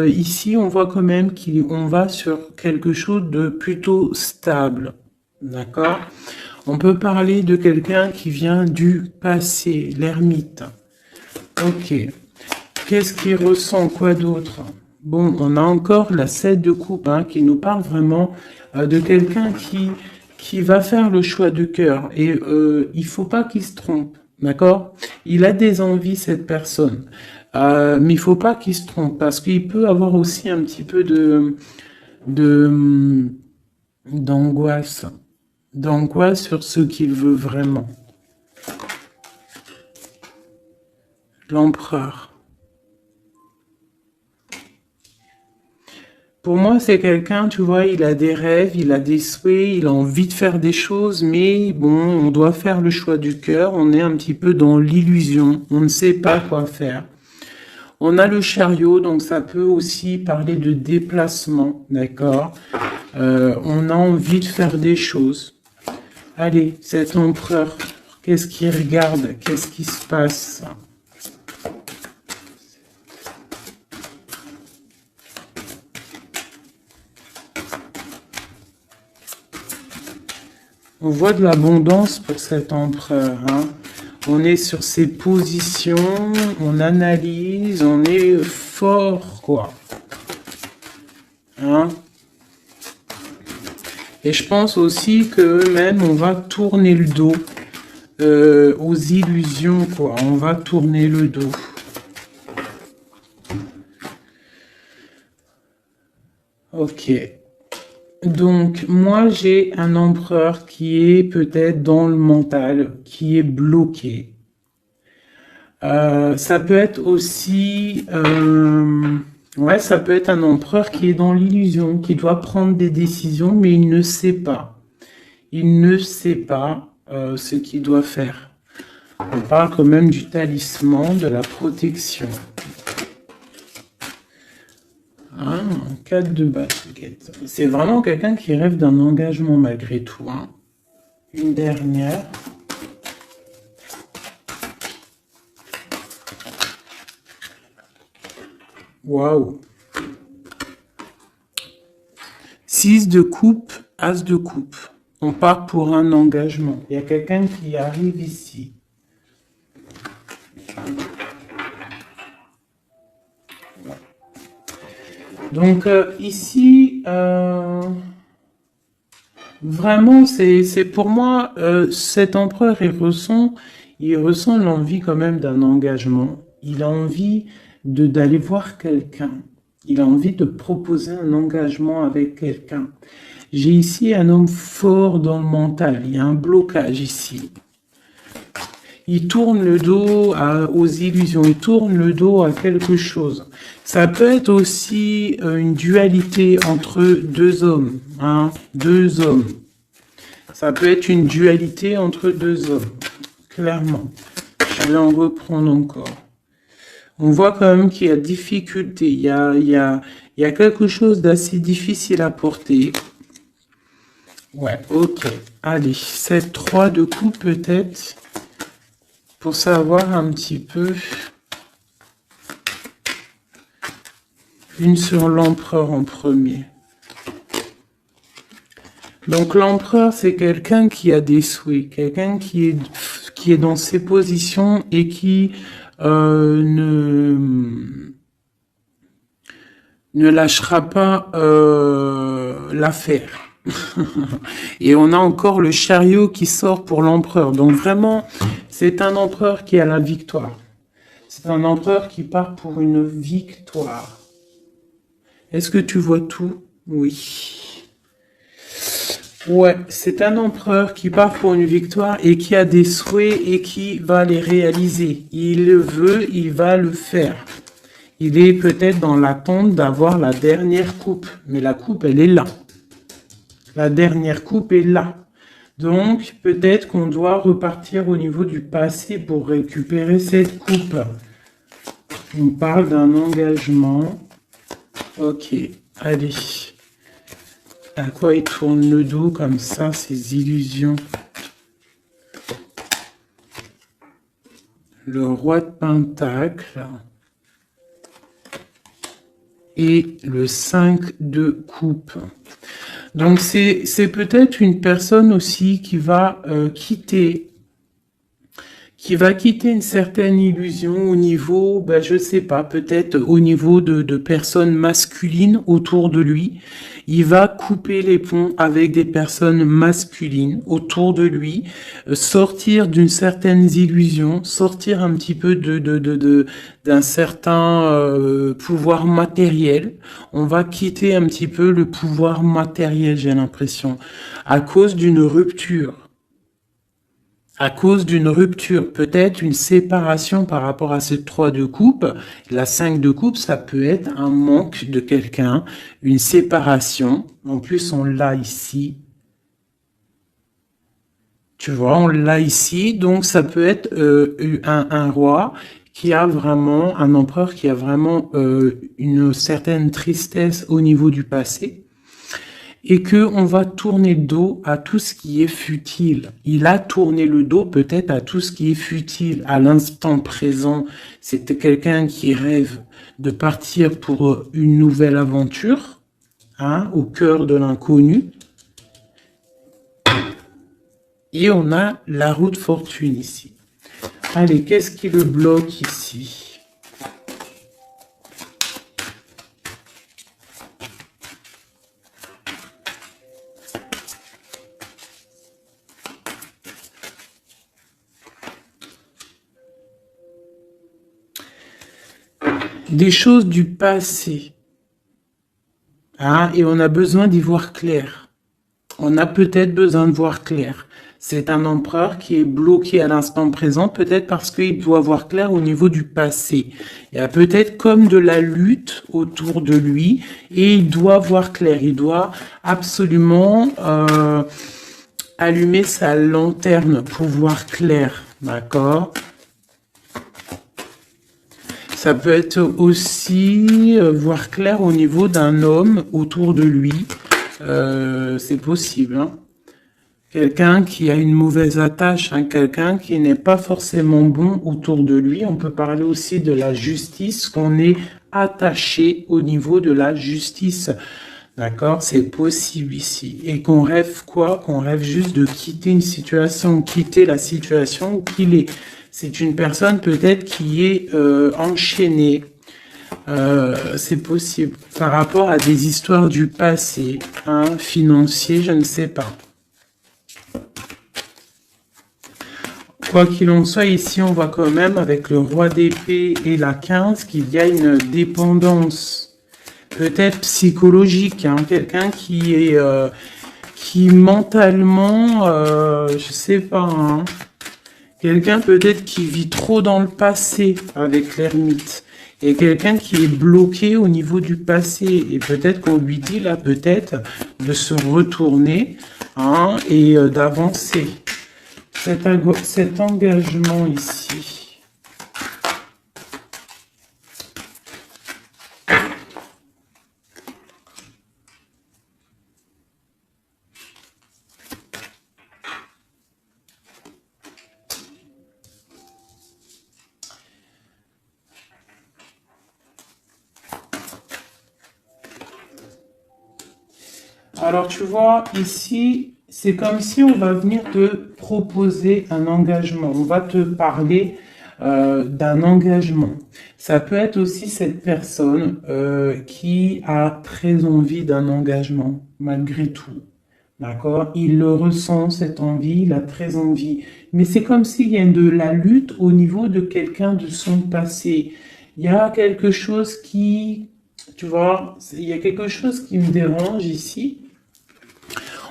Ici, on voit quand même qu'on va sur quelque chose de plutôt stable, d'accord? On peut parler de quelqu'un qui vient du passé, l'ermite. Ok. Qu'est-ce qu'il ressent? Quoi d'autre? Bon, on a encore la 7 de coupe hein, qui nous parle vraiment de quelqu'un qui va faire le choix de cœur. Et il faut pas qu'il se trompe, d'accord? Il a des envies, cette personne. Mais il faut pas qu'il se trompe parce qu'il peut avoir aussi un petit peu de d'angoisse. D'angoisse sur ce qu'il veut vraiment. L'empereur. Pour moi, c'est quelqu'un, tu vois, il a des rêves, il a des souhaits, il a envie de faire des choses, mais bon, on doit faire le choix du cœur, on est un petit peu dans l'illusion, on ne sait pas quoi faire. On a le chariot, donc ça peut aussi parler de déplacement, d'accord? On a envie de faire des choses. Allez, cet empereur, qu'est-ce qu'il regarde? Qu'est-ce qui se passe? On voit de l'abondance pour cet empereur. Hein. On est sur ses positions, on analyse, on est fort, quoi. Hein. Et je pense aussi que même on va tourner le dos aux illusions, quoi. On va tourner le dos. Ok. Donc, moi, j'ai un empereur qui est peut-être dans le mental, qui est bloqué. Ça peut être aussi... ouais, ça peut être un empereur qui est dans l'illusion, qui doit prendre des décisions, mais il ne sait pas. Il ne sait pas ce qu'il doit faire. On parle quand même du talisman, de la protection. Hein, 4 de basket. C'est vraiment quelqu'un qui rêve d'un engagement malgré tout. Hein. Une dernière. Waouh. 6 de coupe, as de coupe. On part pour un engagement. Il y a quelqu'un qui arrive ici. Donc ici, vraiment, c'est pour moi, cet empereur, il ressent l'envie quand même d'un engagement. Il a envie d'aller voir quelqu'un. Il a envie de proposer un engagement avec quelqu'un. J'ai ici un homme fort dans le mental. Il y a un blocage ici. Il tourne le dos aux illusions, il tourne le dos à quelque chose. Ça peut être aussi une dualité entre deux hommes, hein, deux hommes. Ça peut être une dualité entre deux hommes, clairement. Je vais en reprendre encore. On voit quand même qu'il y a difficulté, il y a quelque chose d'assez difficile à porter. Ouais, ok. Allez, cette 3 de coupe peut-être, pour savoir un petit peu. Une sur l'empereur en premier. Donc l'empereur, c'est quelqu'un qui a des souhaits, quelqu'un qui est dans ses positions et qui ne lâchera pas l'affaire. Et on a encore le chariot qui sort pour l'empereur. Donc vraiment, c'est un empereur qui a la victoire. C'est un empereur qui part pour une victoire. Est-ce que tu vois tout? Oui. Ouais, c'est un empereur qui part pour une victoire et qui a des souhaits et qui va les réaliser. Il le veut, il va le faire. Il est peut-être dans l'attente d'avoir la dernière coupe, mais la coupe, elle est là. La dernière coupe est là. Donc, peut-être qu'on doit repartir au niveau du passé pour récupérer cette coupe. On parle d'un engagement. Ok, allez. À quoi il tourne le dos comme ça, ces illusions? Le roi de Pentacle. Et le 5 de coupe. Donc c'est peut-être une personne aussi qui va quitter une certaine illusion au niveau, ben je sais pas, peut-être au niveau de personnes masculines autour de lui. Il va couper les ponts avec des personnes masculines autour de lui, sortir d'une certaine illusion, sortir un petit peu d'un certain pouvoir matériel. On va quitter un petit peu le pouvoir matériel, j'ai l'impression, à cause d'une rupture. À cause d'une rupture, peut-être une séparation par rapport à cette 3 de coupe. La 5 de coupe, ça peut être un manque de quelqu'un, une séparation. En plus, on l'a ici. Tu vois, on l'a ici. Donc, ça peut être un roi qui a vraiment, un empereur qui a vraiment une certaine tristesse au niveau du passé. Et que on va tourner le dos à tout ce qui est futile. Il a tourné le dos peut-être à tout ce qui est futile. À l'instant présent, c'était quelqu'un qui rêve de partir pour une nouvelle aventure, hein, au cœur de l'inconnu. Et on a la roue de fortune ici. Allez, qu'est-ce qui le bloque ici ? Des choses du passé. Hein, et on a besoin d'y voir clair. On a peut-être besoin de voir clair. C'est un empereur qui est bloqué à l'instant présent, peut-être parce qu'il doit voir clair au niveau du passé. Il y a peut-être comme de la lutte autour de lui et il doit voir clair. Il doit absolument allumer sa lanterne pour voir clair. D'accord ? Ça peut être aussi voir clair au niveau d'un homme autour de lui. C'est possible. Hein. Quelqu'un qui a une mauvaise attache, hein, quelqu'un qui n'est pas forcément bon autour de lui. On peut parler aussi de la justice, qu'on est attaché au niveau de la justice. D'accord? C'est possible ici. Et qu'on rêve quoi? Qu'on rêve juste de quitter une situation, quitter la situation où qu'il est. C'est une personne peut-être qui est enchaînée. C'est possible. Par rapport à des histoires du passé, hein, financier, je ne sais pas. Quoi qu'il en soit, ici, on voit quand même, avec le roi d'épée et la 15, qu'il y a une dépendance, peut-être psychologique, hein, quelqu'un qui est, qui mentalement, je sais pas, hein, Quelqu'un peut-être qui vit trop dans le passé avec l'ermite. Et quelqu'un qui est bloqué au niveau du passé. Et peut-être qu'on lui dit là, peut-être, de se retourner hein, et d'avancer. Cet engagement ici. Alors, tu vois, ici, c'est comme si on va venir te proposer un engagement. On va te parler d'un engagement. Ça peut être aussi cette personne qui a très envie d'un engagement, malgré tout. D'accord? Il le ressent, cette envie, il a très envie. Mais c'est comme s'il y a de la lutte au niveau de quelqu'un de son passé. Il y a quelque chose qui, tu vois, il y a quelque chose qui me dérange ici.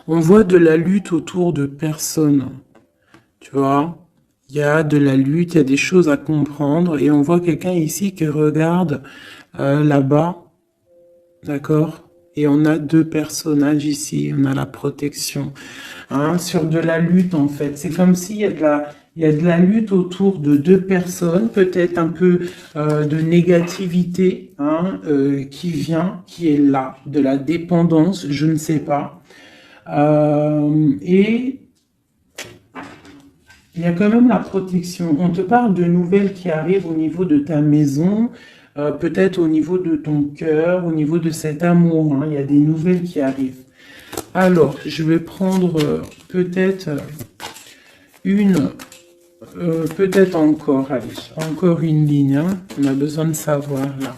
On voit de la lutte autour de personnes, tu vois. Il y a de la lutte, il y a des choses à comprendre et on voit quelqu'un ici qui regarde là-bas, d'accord? Et on a deux personnages ici, on a la protection, hein, sur de la lutte en fait. C'est comme s'il y a il y a de la lutte autour de deux personnes, peut-être un peu de négativité hein, qui vient, qui est là, de la dépendance, je ne sais pas. Et il y a quand même la protection. On te parle de nouvelles qui arrivent au niveau de ta maison, peut-être au niveau de ton cœur, au niveau de cet amour. Hein. Il y a des nouvelles qui arrivent. Alors, je vais prendre peut-être peut-être encore, allez, encore une ligne. Hein. On a besoin de savoir là.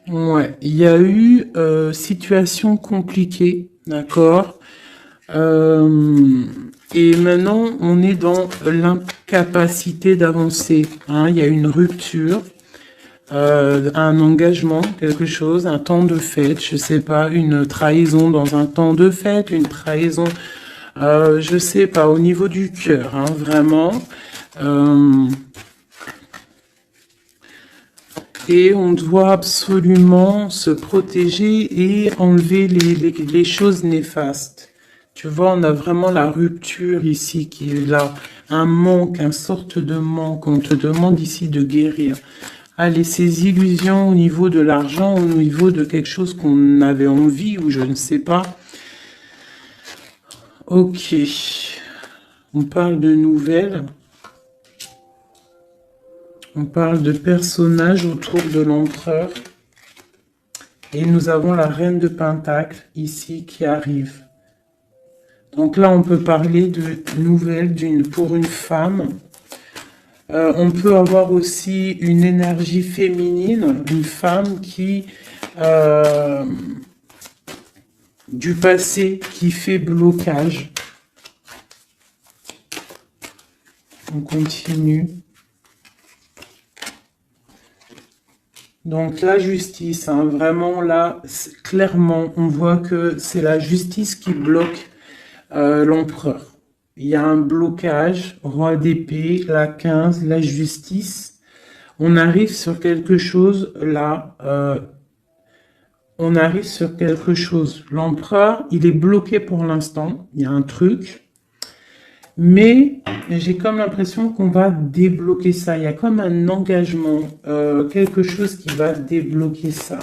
Ouais, il y a eu situation compliquée, d'accord. Et maintenant, on est dans l'incapacité d'avancer. Hein. Il y a une rupture, un engagement, quelque chose, un temps de fête, je sais pas, une trahison dans un temps de fête, une trahison, je sais pas, au niveau du cœur, hein, vraiment. Et on doit absolument se protéger et enlever les choses néfastes. Tu vois, on a vraiment la rupture ici qui est là. Un manque, une sorte de manque. On te demande ici de guérir. Allez, ces illusions au niveau de l'argent, au niveau de quelque chose qu'on avait envie ou je ne sais pas. Ok. On parle de nouvelles. On parle de personnages autour de l'empereur. Et nous avons la reine de Pentacle ici qui arrive. Donc là, on peut parler de nouvelles pour une femme. On peut avoir aussi une énergie féminine, une femme qui du passé qui fait blocage. On continue. Donc la justice, hein, vraiment là, clairement, on voit que c'est la justice qui bloque l'empereur. Il y a un blocage, roi d'épée, la 15, la justice. On arrive sur quelque chose là, on arrive sur quelque chose. L'empereur, il est bloqué pour l'instant, il y a un truc. Mais j'ai comme l'impression qu'on va débloquer ça. Il y a comme un engagement, quelque chose qui va débloquer ça.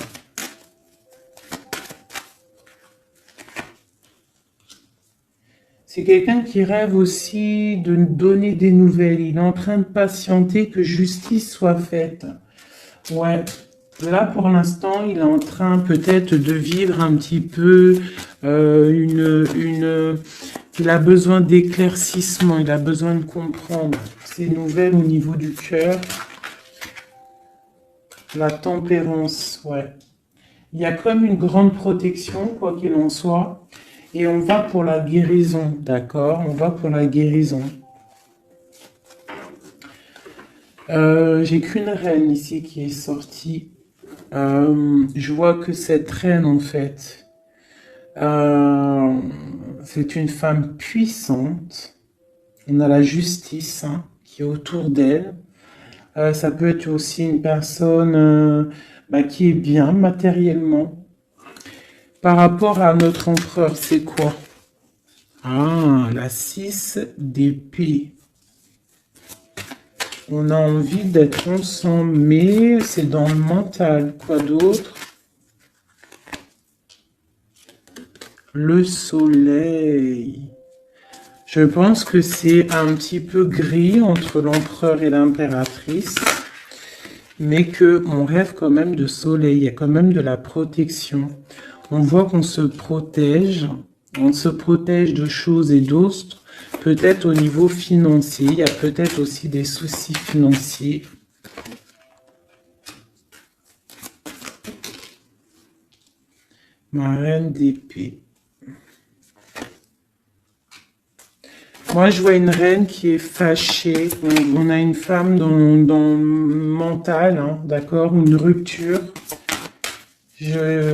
C'est quelqu'un qui rêve aussi de donner des nouvelles. Il est en train de patienter que justice soit faite. Ouais. Là, pour l'instant, il est en train peut-être de vivre un petit peu il a besoin d'éclaircissement, il a besoin de comprendre ces nouvelles au niveau du cœur. La tempérance, ouais. Il y a comme une grande protection, quoi qu'il en soit. Et on va pour la guérison, d'accord? On va pour la guérison. J'ai qu'une reine ici qui est sortie. Je vois que cette reine, en fait, Euh, c'est une femme puissante. On a la justice hein, qui est autour d'elle. Ça peut être aussi une personne qui est bien matériellement. Par rapport à notre empereur, c'est quoi? Ah, la 6 d'épée. On a envie d'être ensemble, mais c'est dans le mental. Quoi d'autre? Le soleil. Je pense que c'est un petit peu gris entre l'empereur et l'impératrice, mais que on rêve quand même de soleil, il y a quand même de la protection. On voit qu'on se protège, on se protège de choses et d'autres, peut-être au niveau financier, il y a peut-être aussi des soucis financiers. Ma reine d'épée. Moi, je vois une reine qui est fâchée. On a une femme dans le mental, hein, d'accord, une rupture. Ouais,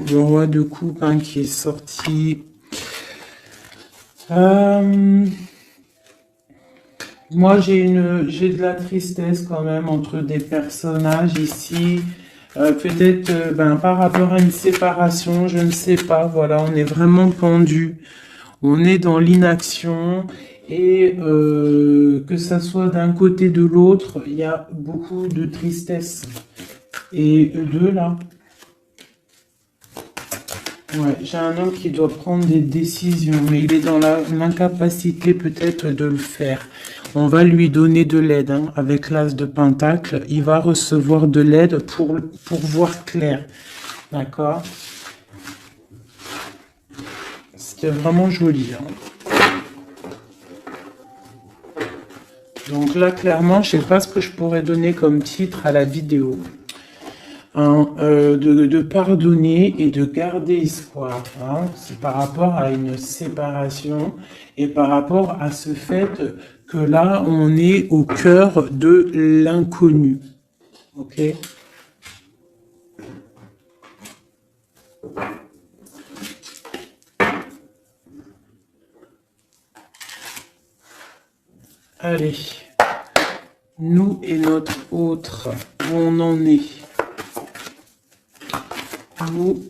le roi de coupe hein, qui est sorti. Moi, j'ai de la tristesse quand même entre des personnages ici. Peut-être par rapport à une séparation, je ne sais pas. Voilà, on est vraiment pendu. On est dans l'inaction et que ça soit d'un côté de l'autre, il y a beaucoup de tristesse. Et eux là, ouais, j'ai un homme qui doit prendre des décisions, mais il est dans l'incapacité peut-être de le faire. On va lui donner de l'aide hein, avec l'as de pentacle. Il va recevoir de l'aide pour voir clair. D'accord? C'était vraiment joli. Hein. Donc là, clairement, je ne sais pas ce que je pourrais donner comme titre à la vidéo. Hein, de pardonner et de garder espoir. Hein. C'est par rapport à une séparation et par rapport à ce fait que là, on est au cœur de l'inconnu. Ok? Allez. Nous et notre autre, où on en est? Nous,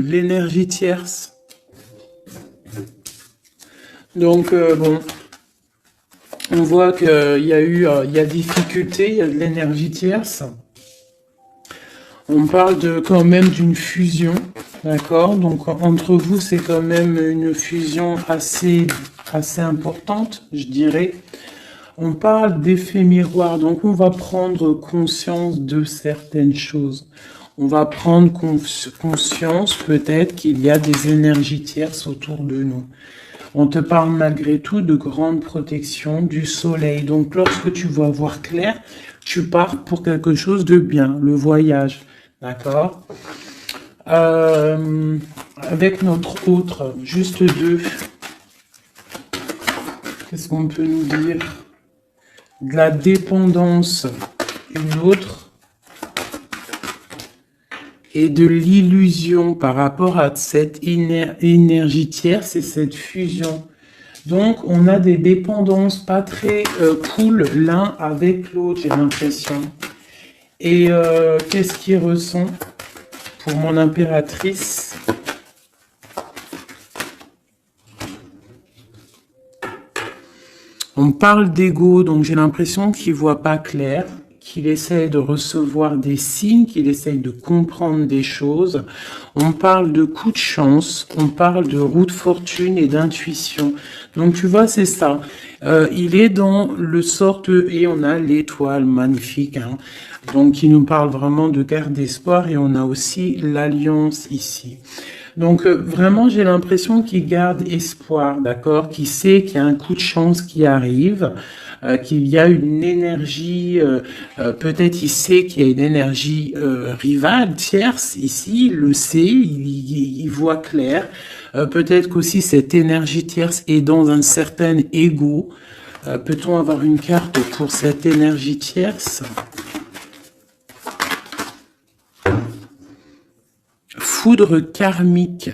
l'énergie tierce. Donc, bon, on voit qu'il y a difficulté, il y a de l'énergie tierce. On parle quand même d'une fusion, d'accord? Donc, entre vous, c'est quand même une fusion assez importante, je dirais. On parle d'effet miroir, donc on va prendre conscience de certaines choses. On va prendre conscience peut-être qu'il y a des énergies tierces autour de nous. On te parle malgré tout de grande protection du soleil. Donc lorsque tu vas voir clair, tu pars pour quelque chose de bien, le voyage. D'accord? Avec notre autre, juste deux. Qu'est-ce qu'on peut nous dire? De la dépendance, une autre. Et de l'illusion par rapport à cette énergie tierce et cette fusion. Donc, on a des dépendances pas très cool l'un avec l'autre, j'ai l'impression. Et qu'est-ce qu'il ressent pour mon impératrice? On parle d'ego, donc j'ai l'impression qu'il voit pas clair, qu'il essaye de recevoir des signes, qu'il essaye de comprendre des choses. On parle de coup de chance, on parle de roue de fortune et d'intuition. Donc tu vois, c'est ça. Il est dans le sorte, et on a l'étoile magnifique, hein, donc qui nous parle vraiment de guerre d'espoir, et on a aussi l'alliance ici. Donc vraiment, j'ai l'impression qu'il garde espoir, d'accord, qu'il sait qu'il y a un coup de chance qui arrive, qu'il y a une énergie, peut-être il sait qu'il y a une énergie rivale, tierce, ici, il le sait, il voit clair. Peut-être qu'aussi cette énergie tierce est dans un certain ego. Peut-on avoir une carte pour cette énergie tierce? Foudre karmique.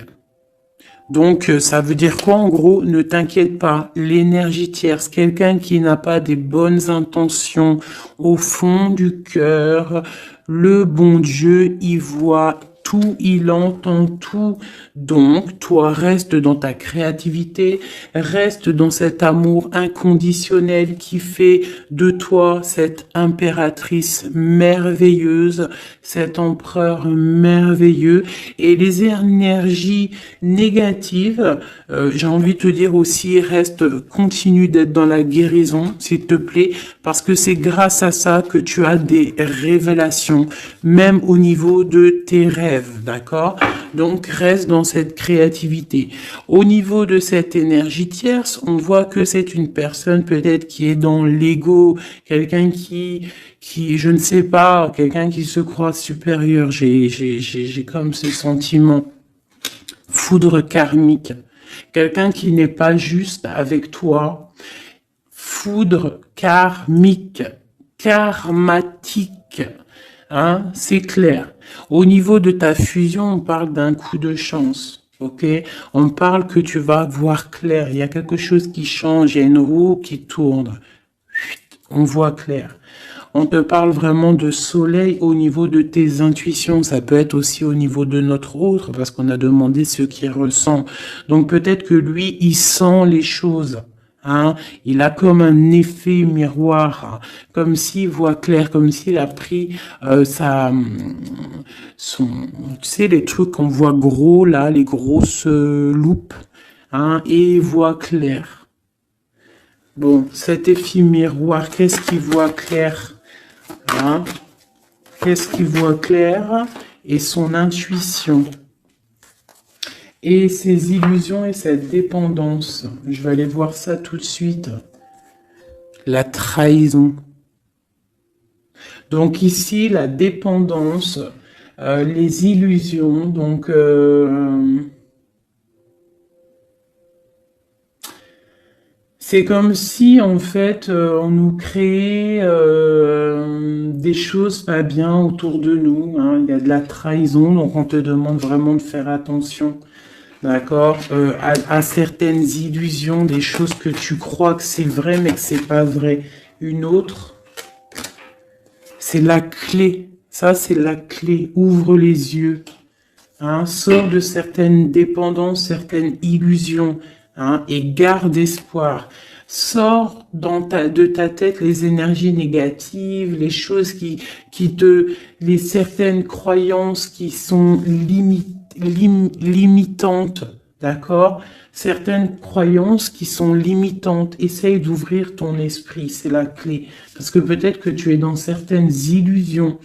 Donc, ça veut dire quoi en gros? Ne t'inquiète pas, l'énergie tierce, quelqu'un qui n'a pas des bonnes intentions au fond du cœur, le bon Dieu, il voit tout, il entend tout. Donc, toi, reste dans ta créativité, reste dans cet amour inconditionnel qui fait de toi cette impératrice merveilleuse, cet empereur merveilleux. Et les énergies négatives, j'ai envie de te dire aussi, continue d'être dans la guérison, s'il te plaît, parce que c'est grâce à ça que tu as des révélations, même au niveau de tes rêves, d'accord? Donc, reste dans cette créativité. Au niveau de cette énergie tierce, on voit que c'est une personne peut-être qui est dans l'ego, quelqu'un qui, je ne sais pas, quelqu'un qui se croit supérieur. J'ai comme ce sentiment. Foudre karmique. Quelqu'un qui n'est pas juste avec toi. Foudre karmique. Karmatique. Hein, c'est clair. Au niveau de ta fusion, on parle d'un coup de chance. Ok, on parle que tu vas voir clair. Il y a quelque chose qui change. Il y a une roue qui tourne. On voit clair. On te parle vraiment de soleil au niveau de tes intuitions. Ça peut être aussi au niveau de notre autre, parce qu'on a demandé ce qu'il ressent. Donc peut-être que lui, il sent les choses. Hein, il a comme un effet miroir, hein, comme s'il voit clair, comme s'il a pris tu sais, les trucs qu'on voit gros là, les grosses loupes, hein, et il voit clair. Bon, cet effet miroir, qu'est-ce qu'il voit clair, hein? Qu'est-ce qu'il voit clair? Et son intuition. Et ses illusions et cette dépendance. Je vais aller voir ça tout de suite. La trahison. Donc ici, la dépendance, les illusions. Donc, c'est comme si, en fait, on nous créait des choses pas bien autour de nous. Hein. Il y a de la trahison, donc on te demande vraiment de faire attention. D'accord, à certaines illusions, des choses que tu crois que c'est vrai, mais que c'est pas vrai. Une autre, c'est la clé. Ça, c'est la clé. Ouvre les yeux. Hein, sors de certaines dépendances, certaines illusions. Hein, et garde espoir. Sors de ta tête les énergies négatives, les choses les certaines croyances qui sont limitantes, d'accord? Certaines croyances qui sont limitantes. Essaye d'ouvrir ton esprit, c'est la clé. Parce que peut-être que tu es dans certaines illusions,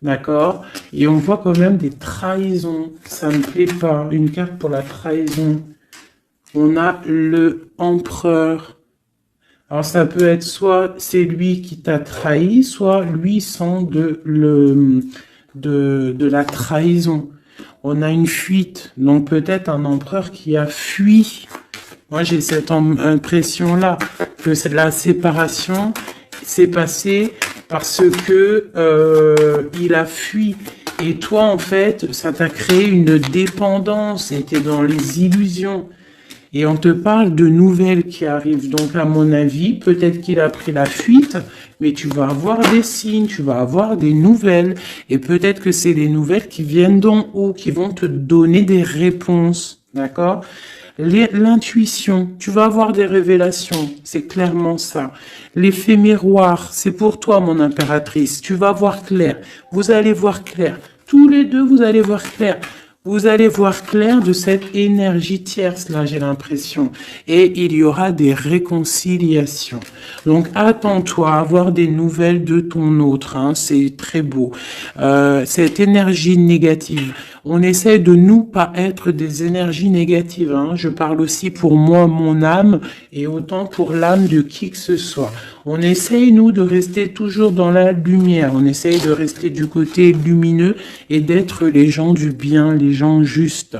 d'accord? Et on voit quand même des trahisons. Ça ne plaît pas. Une carte pour la trahison. On a le empereur. Alors ça peut être soit c'est lui qui t'a trahi, soit lui sent de la trahison. On a une fuite, donc peut-être un empereur qui a fui. Moi, j'ai cette impression-là, que c'est de la séparation s'est passée parce que il a fui. Et toi, en fait, ça t'a créé une dépendance, et t'es dans les illusions. Et on te parle de nouvelles qui arrivent. Donc, à mon avis, peut-être qu'il a pris la fuite, mais tu vas avoir des signes, tu vas avoir des nouvelles. Et peut-être que c'est des nouvelles qui viennent d'en haut, qui vont te donner des réponses. D'accord? L'intuition, tu vas avoir des révélations. C'est clairement ça. L'effet miroir, c'est pour toi, mon impératrice. Tu vas voir clair. Vous allez voir clair. Tous les deux, vous allez voir clair. Vous allez voir clair de cette énergie tierce, là, j'ai l'impression. Et il y aura des réconciliations. Donc, attends-toi à avoir des nouvelles de ton autre. Hein, c'est très beau. Cette énergie négative. On essaie de nous pas être des énergies négatives. Hein. Je parle aussi pour moi, mon âme, et autant pour l'âme de qui que ce soit. On essaye, nous, de rester toujours dans la lumière. On essaye de rester du côté lumineux et d'être les gens du bien, les gens justes.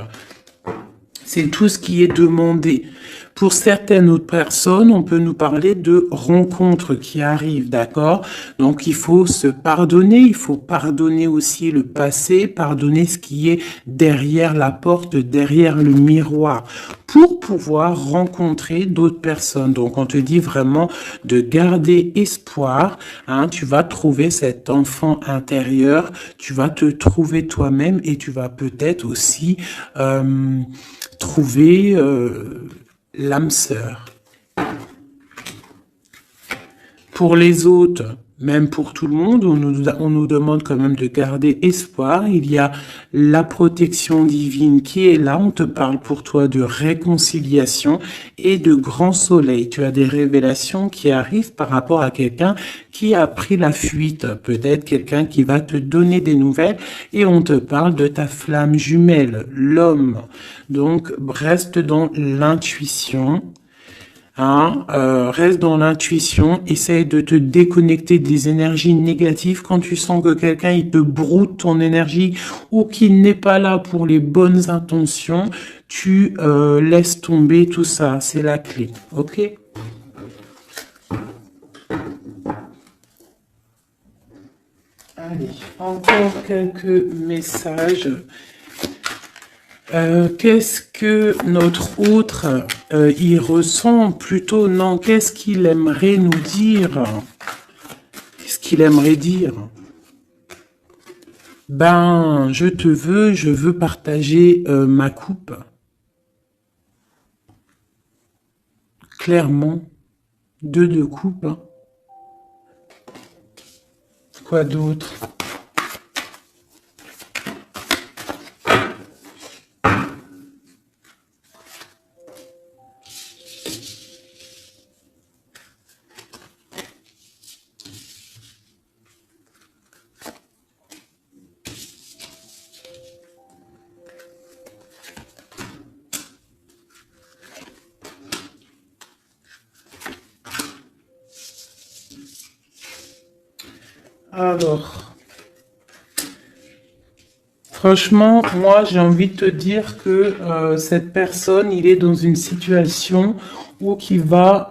C'est tout ce qui est demandé. Pour certaines autres personnes, on peut nous parler de rencontres qui arrivent, d'accord? Donc, il faut se pardonner, il faut pardonner aussi le passé, pardonner ce qui est derrière la porte, derrière le miroir, pour pouvoir rencontrer d'autres personnes. Donc, on te dit vraiment de garder espoir, hein, tu vas trouver cet enfant intérieur, tu vas te trouver toi-même et tu vas peut-être aussi trouver l'âme sœur. Pour les autres, même pour tout le monde, on nous demande quand même de garder espoir. Il y a la protection divine qui est là. On te parle pour toi de réconciliation et de grand soleil. Tu as des révélations qui arrivent par rapport à quelqu'un qui a pris la fuite. Peut-être quelqu'un qui va te donner des nouvelles et on te parle de ta flamme jumelle, l'homme. Donc, reste dans l'intuition. Hein, reste dans l'intuition, essaye de te déconnecter des énergies négatives quand tu sens que quelqu'un il te broute ton énergie ou qu'il n'est pas là pour les bonnes intentions, tu laisses tomber tout ça, c'est la clé, ok? Allez, encore quelques messages. Qu'est-ce que notre autre y ressent plutôt? Non, qu'est-ce qu'il aimerait nous dire? Qu'est-ce qu'il aimerait dire? Ben, je veux partager ma coupe. Clairement, deux de coupe. Hein. Quoi d'autre? Alors, franchement, moi, j'ai envie de te dire que cette personne, il est dans une situation où il va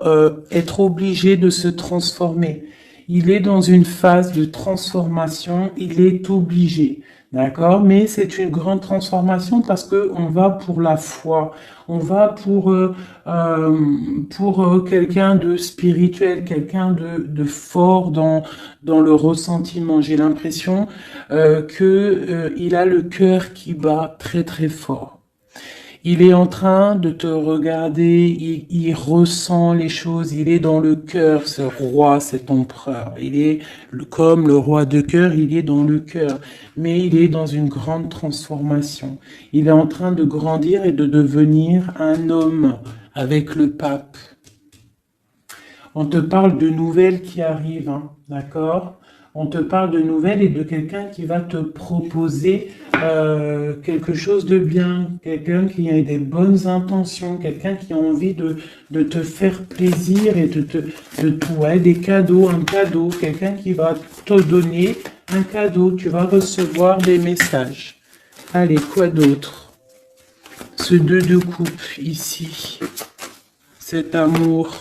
être obligé de se transformer. Il est dans une phase de transformation, il est obligé, d'accord? Mais c'est une grande transformation parce que on va pour la foi, on va pour quelqu'un de spirituel, quelqu'un de fort dans le ressentiment. J'ai l'impression que il a le cœur qui bat très très fort. Il est en train de te regarder, il ressent les choses, il est dans le cœur, ce roi, cet empereur. Il est comme le roi de cœur, il est dans le cœur, mais il est dans une grande transformation. Il est en train de grandir et de devenir un homme avec le pape. On te parle de nouvelles qui arrivent, hein, d'accord? On te parle de nouvelles et de quelqu'un qui va te proposer quelque chose de bien, quelqu'un qui a des bonnes intentions, quelqu'un qui a envie de te faire plaisir et ouais, des cadeaux, un cadeau, quelqu'un qui va te donner un cadeau, tu vas recevoir des messages. Allez, quoi d'autre? Ce 2 de coupe ici, cet amour.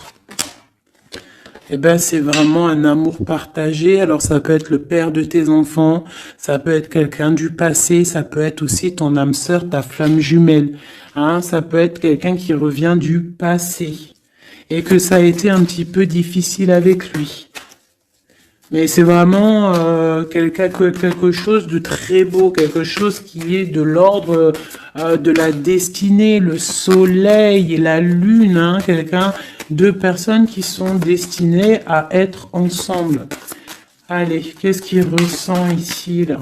Eh ben, c'est vraiment un amour partagé. Alors, ça peut être le père de tes enfants, ça peut être quelqu'un du passé, ça peut être aussi ton âme sœur, ta flamme jumelle. Hein, ça peut être quelqu'un qui revient du passé et que ça a été un petit peu difficile avec lui. Mais c'est vraiment quelque chose de très beau, quelque chose qui est de l'ordre de la destinée, le soleil et la lune, hein, deux personnes qui sont destinées à être ensemble. Allez, qu'est-ce qu'il ressent ici, là?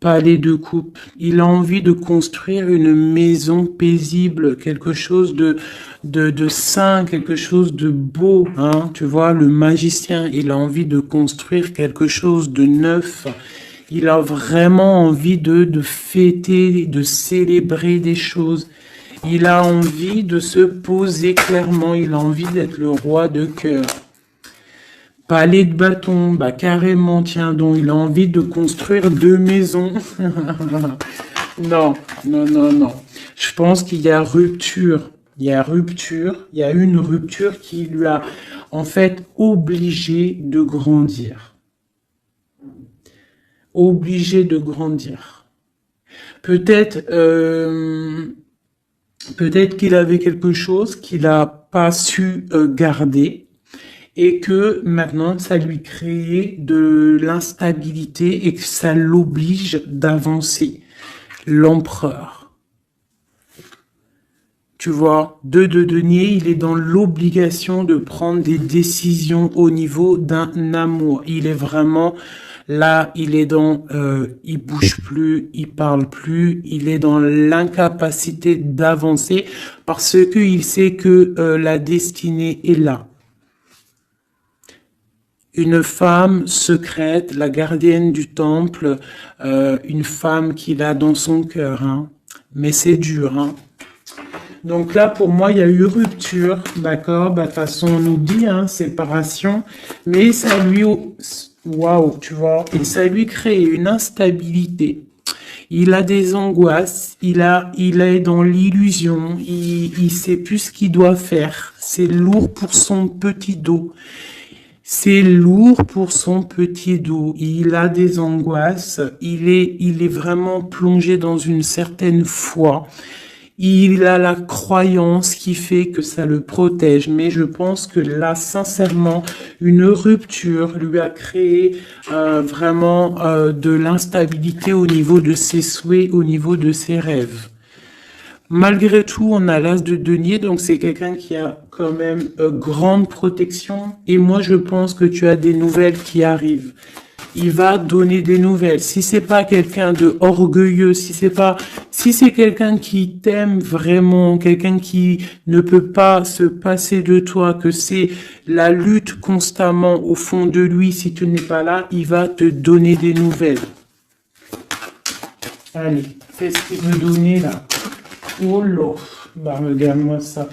Palais de coupe. Il a envie de construire une maison paisible, quelque chose de sain, quelque chose de beau, hein. Tu vois, le magicien, il a envie de construire quelque chose de neuf. Il a vraiment envie de fêter, de célébrer des choses. Il a envie de se poser clairement. Il a envie d'être le roi de cœur. Palais de bâton, bah carrément, tiens donc, il a envie de construire 2 maisons. Non, non, non, non. Je pense qu'il y a rupture. Il y a rupture. Il y a une rupture qui lui a, en fait, obligé de grandir. Obligé de grandir. Peut-être, peut-être qu'il avait quelque chose qu'il n'a pas su garder. Et que maintenant, ça lui crée de l'instabilité et que ça l'oblige d'avancer. L'empereur. Tu vois, 2 de denier, il est dans l'obligation de prendre des décisions au niveau d'un amour. Il est vraiment là, il est dans, il bouge plus, il parle plus, il est dans l'incapacité d'avancer parce que il sait que la destinée est là. Une femme secrète, la gardienne du temple, une femme qu'il a dans son cœur, hein. Mais c'est dur, hein. Donc là, pour moi, il y a eu rupture, d'accord? Bah, de toute façon, on nous dit, hein, séparation, mais ça lui, waouh, tu vois, et ça lui crée une instabilité. Il a des angoisses, il est dans l'illusion, il sait plus ce qu'il doit faire. C'est lourd pour son petit dos. C'est lourd pour son petit dos. Il a des angoisses. Il est vraiment plongé dans une certaine foi. Il a la croyance qui fait que ça le protège. Mais je pense que là, sincèrement, une rupture lui a créé vraiment de l'instabilité au niveau de ses souhaits, au niveau de ses rêves. Malgré tout, on a l'as de denier, donc c'est quelqu'un qui a quand même grande protection. Et moi, je pense que tu as des nouvelles qui arrivent. Il va donner des nouvelles. Si c'est pas quelqu'un de orgueilleux, si c'est quelqu'un qui t'aime vraiment, quelqu'un qui ne peut pas se passer de toi, que c'est la lutte constamment au fond de lui, si tu n'es pas là, il va te donner des nouvelles. Allez, fais ce qu'il veut donner là. Oh là, bah regarde-moi ça.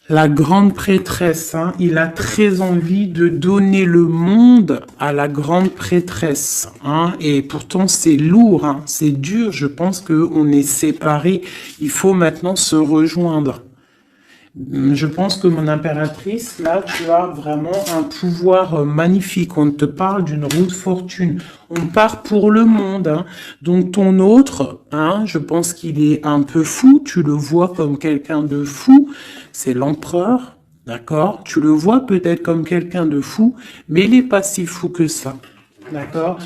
La grande prêtresse, hein, il a très envie de donner le monde à la grande prêtresse, hein, et pourtant c'est lourd, hein, c'est dur, je pense qu'on est séparés, il faut maintenant se rejoindre. Je pense que mon impératrice, là, tu as vraiment un pouvoir magnifique. On te parle d'une roue de fortune. On part pour le monde, hein. Donc ton autre, hein, je pense qu'il est un peu fou. Tu le vois comme quelqu'un de fou. C'est l'empereur, d'accord? Tu le vois peut-être comme quelqu'un de fou, mais il n'est pas si fou que ça, d'accord?